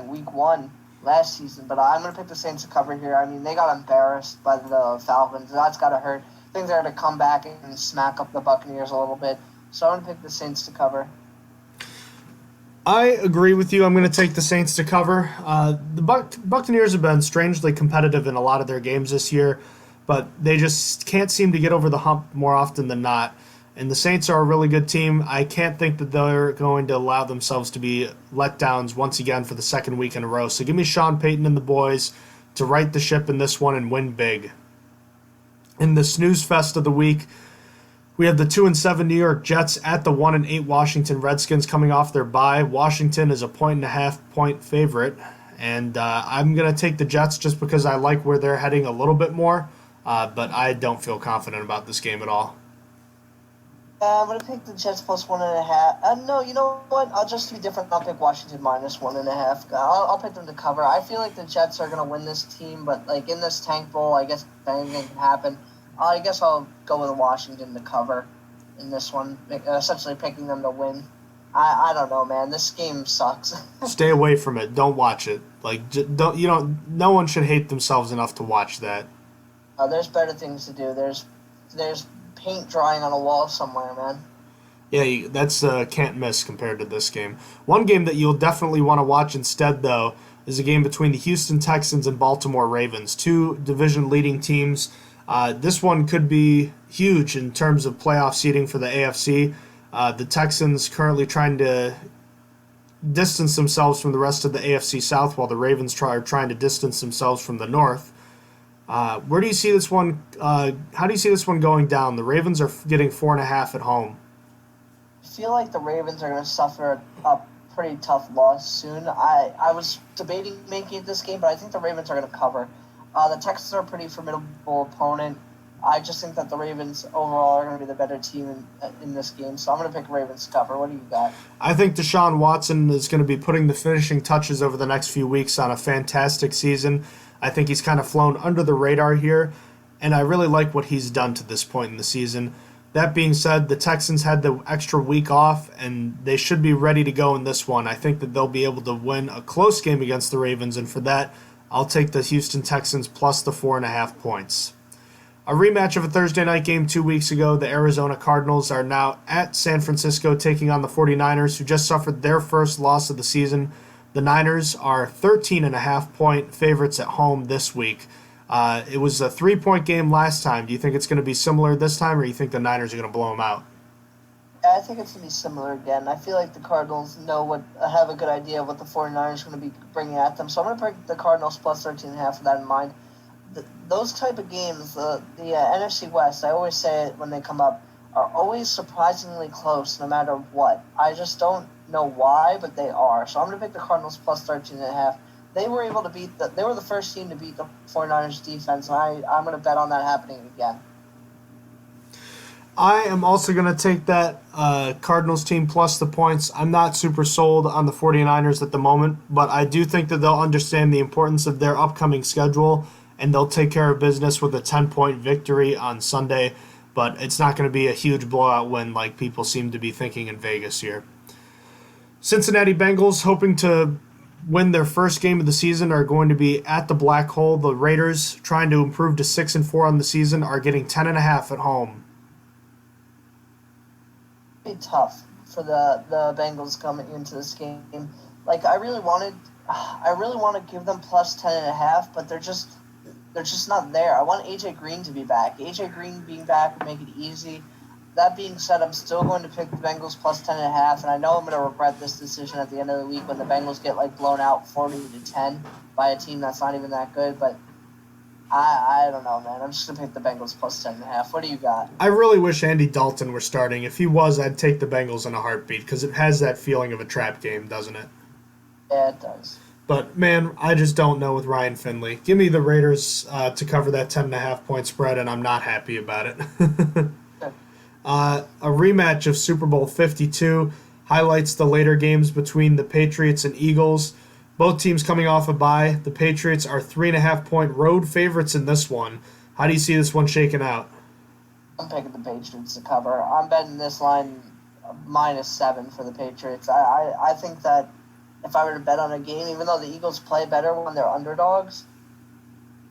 week 1 last season, but I'm going to pick the Saints to cover here. I mean, they got embarrassed by the Falcons. That's got to hurt. I think they're going to come back and smack up the Buccaneers a little bit. So I'm going to pick the Saints to cover. I agree with you. I'm going to take the Saints to cover. The Buccaneers have been strangely competitive in a lot of their games this year, but they just can't seem to get over the hump more often than not. And the Saints are a really good team. I can't think that they're going to allow themselves to be letdowns once again for the second week in a row. So give me Sean Payton and the boys to right the ship in this one and win big. In the snooze fest of the week, we have the 2-7 New York Jets at the 1-8 Washington Redskins coming off their bye. Washington is a 1.5-point favorite, and I'm going to take the Jets just because I like where they're heading a little bit more, but I don't feel confident about this game at all. I'm going to pick the Jets plus 1.5. No, you know what? I'll just be different. I'll pick Washington minus 1.5. I'll pick them to cover. I feel like the Jets are going to win this team, but like in this tank bowl, I guess anything can happen. I guess I'll go with Washington to cover in this one, essentially picking them to win. I don't know, man. This game sucks. Stay away from it. Don't watch it. No one should hate themselves enough to watch that. There's better things to do. There's paint drying on a wall somewhere, man. Yeah, that's can't miss compared to this game. One game that you'll definitely want to watch instead, though, is a game between the Houston Texans and Baltimore Ravens, two division-leading teams. This one could be huge in terms of playoff seeding for the AFC. The Texans currently trying to distance themselves from the rest of the AFC South, while the Ravens are trying to distance themselves from the North. Where do you see this one? How do you see this one going down? The Ravens are getting 4.5 at home. I feel like the Ravens are going to suffer a pretty tough loss soon. I was debating making it this game, but I think the Ravens are going to cover. The Texans are a pretty formidable opponent. I just think that the Ravens overall are going to be the better team in this game, so I'm going to pick Ravens to cover. What do you got? I think Deshaun Watson is going to be putting the finishing touches over the next few weeks on a fantastic season. I think he's kind of flown under the radar here, and I really like what he's done to this point in the season. That being said, the Texans had the extra week off, and they should be ready to go in this one. I think that they'll be able to win a close game against the Ravens, and for that, I'll take the Houston Texans plus the 4.5 points. A rematch of a Thursday night game 2 weeks ago, the Arizona Cardinals are now at San Francisco taking on the 49ers, who just suffered their first loss of the season. The Niners are 13.5-point favorites at home this week. It was a 3-point game last time. Do you think it's going to be similar this time, or do you think the Niners are going to blow them out? Yeah, I think it's going to be similar again. I feel like the Cardinals have a good idea of what the 49ers are going to be bringing at them, so I'm going to pick the Cardinals plus 13.5 with that in mind. Those type of games, the NFC West, I always say it when they come up, are always surprisingly close no matter what. I just don't know why, but they are. So I'm going to pick the Cardinals plus 13.5. They were able to they were the first team to beat the 49ers defense, and I'm going to bet on that happening again. I am also going to take that Cardinals team plus the points. I'm not super sold on the 49ers at the moment, but I do think that they'll understand the importance of their upcoming schedule, and they'll take care of business with a 10-point victory on Sunday, but it's not going to be a huge blowout win like people seem to be thinking in Vegas here. Cincinnati Bengals, hoping to win their first game of the season, are going to be at the Black Hole. The Raiders, trying to improve to 6-4 on the season, are getting 10.5 at home. Be tough for the Bengals coming into this game. Like I really want to give them plus 10.5, but they're just not there. I want AJ Green to be back. AJ Green being back would make it easy. That being said, I'm still going to pick the Bengals plus 10.5, and I know I'm going to regret this decision at the end of the week when the Bengals get blown out 40-10 by a team that's not even that good. But I don't know, man. I'm just going to pick the Bengals plus 10.5. What do you got? I really wish Andy Dalton were starting. If he was, I'd take the Bengals in a heartbeat because it has that feeling of a trap game, doesn't it? Yeah, it does. But, man, I just don't know with Ryan Finley. Give me the Raiders to cover that 10.5-point spread, and I'm not happy about it. A rematch of Super Bowl 52 highlights the later games between the Patriots and Eagles. Both teams coming off a bye. The Patriots are 3.5-point road favorites in this one. How do you see this one shaking out? I'm picking the Patriots to cover. I'm betting this line -7 for the Patriots. I think that if I were to bet on a game, even though the Eagles play better when they're underdogs,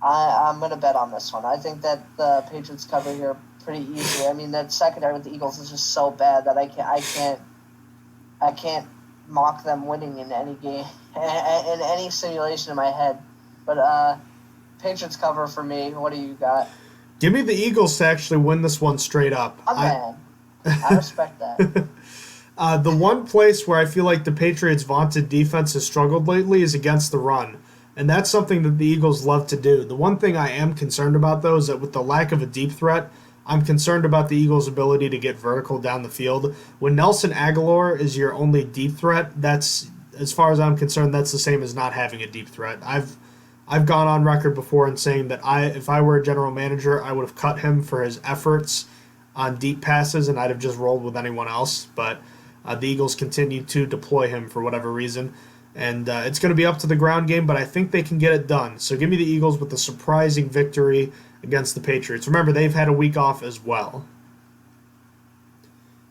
I'm going to bet on this one. I think that the Patriots cover here pretty easily. I mean, that secondary with the Eagles is just so bad that I can't mock them winning in any game, in any simulation in my head. But Patriots cover for me. What do you got? Give me the Eagles to actually win this one straight up. I respect that. The one place where I feel like the Patriots' vaunted defense has struggled lately is against the run. And that's something that the Eagles love to do. The one thing I am concerned about, though, is that with the lack of a deep threat, I'm concerned about the Eagles' ability to get vertical down the field. When Nelson Aguilar is your only deep threat, that's, as far as I'm concerned, that's the same as not having a deep threat. I've gone on record before in saying that if I were a general manager, I would have cut him for his efforts on deep passes, and I'd have just rolled with anyone else. But the Eagles continue to deploy him for whatever reason. And it's going to be up to the ground game, but I think they can get it done. So give me the Eagles with a surprising victory against the Patriots. Remember, they've had a week off as well.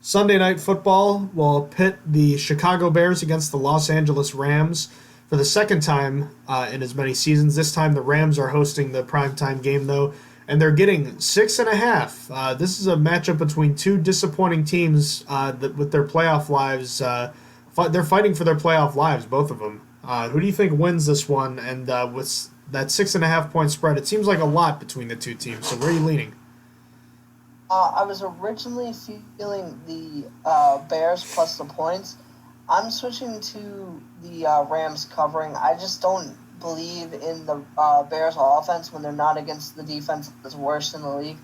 Sunday Night Football will pit the Chicago Bears against the Los Angeles Rams for the second time in as many seasons. This time the Rams are hosting the primetime game, though, and they're getting 6.5. This is a matchup between two disappointing teams that with their playoff lives. They're fighting for their playoff lives, both of them. Who do you think wins this one? And with that 6.5-point spread, it seems like a lot between the two teams. So where are you leaning? I was originally feeling the Bears plus the points. I'm switching to the Rams covering. I just don't believe in the Bears offense when they're not against the defense that's worst in the league.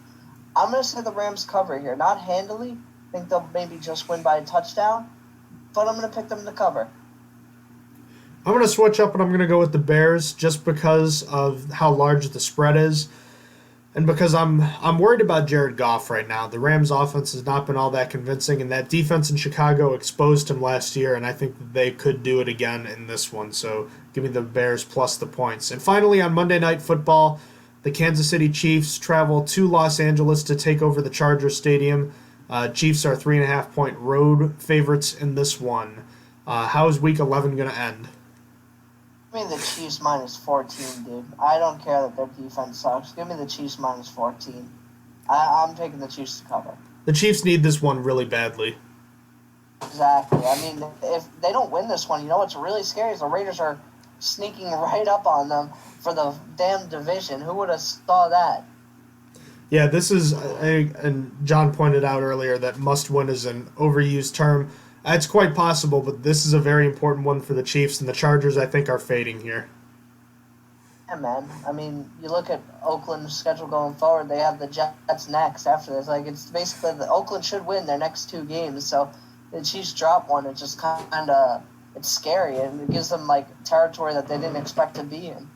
I'm going to say the Rams cover here. Not handily. I think they'll maybe just win by a touchdown, but I'm going to pick them to cover. I'm going to switch up and I'm going to go with the Bears just because of how large the spread is. And because I'm worried about Jared Goff right now. The Rams' offense has not been all that convincing, and that defense in Chicago exposed him last year, and I think that they could do it again in this one. So give me the Bears plus the points. And finally, on Monday Night Football, the Kansas City Chiefs travel to Los Angeles to take over the Chargers Stadium. Chiefs are 3.5-point road favorites in this one. How is Week 11 going to end? Give me the Chiefs minus 14, dude. I don't care that their defense sucks. Give me the Chiefs minus 14. I'm taking the Chiefs to cover. The Chiefs need this one really badly. Exactly. I mean, if they don't win this one, you know what's really scary is the Raiders are sneaking right up on them for the damn division. Who would have saw that? Yeah, this is, and John pointed out earlier that must win is an overused term. It's quite possible, but this is a very important one for the Chiefs, and the Chargers, I think, are fading here. Yeah, man. I mean, you look at Oakland's schedule going forward, they have the Jets next after this. Like, it's basically Oakland should win their next 2 games, so the Chiefs drop one. It's just kind of, it's scary, and it gives them, like, territory that they didn't expect to be in.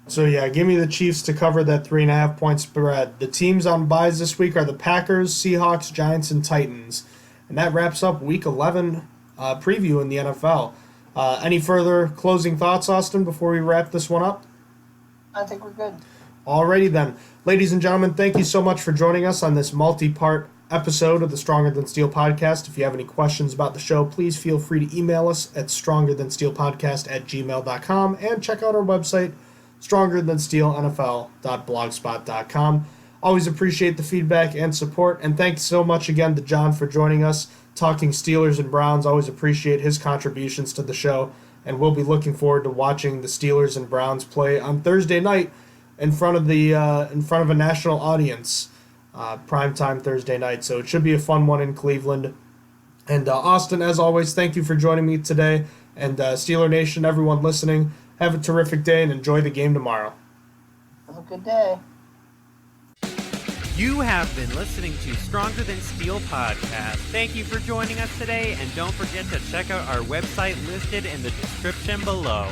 So, yeah, give me the Chiefs to cover that 3.5-point spread. The teams on buys this week are the Packers, Seahawks, Giants, and Titans. And that wraps up Week 11 preview in the NFL. Any further closing thoughts, Austin, before we wrap this one up? I think we're good. Alrighty then. Ladies and gentlemen, thank you so much for joining us on this multi-part episode of the Stronger Than Steel podcast. If you have any questions about the show, please feel free to email us at strongerthansteelpodcast@gmail.com and check out our website, strongerthansteelnfl.blogspot.com. Always appreciate the feedback and support, and thanks so much again to John for joining us, talking Steelers and Browns. Always appreciate his contributions to the show, and we'll be looking forward to watching the Steelers and Browns play on Thursday night in front of a national audience, primetime Thursday night. So it should be a fun one in Cleveland. And Austin, as always, thank you for joining me today. And Steeler Nation, everyone listening, have a terrific day and enjoy the game tomorrow. Have a good day. You have been listening to Stronger Than Steel podcast. Thank you for joining us today, and don't forget to check out our website listed in the description below.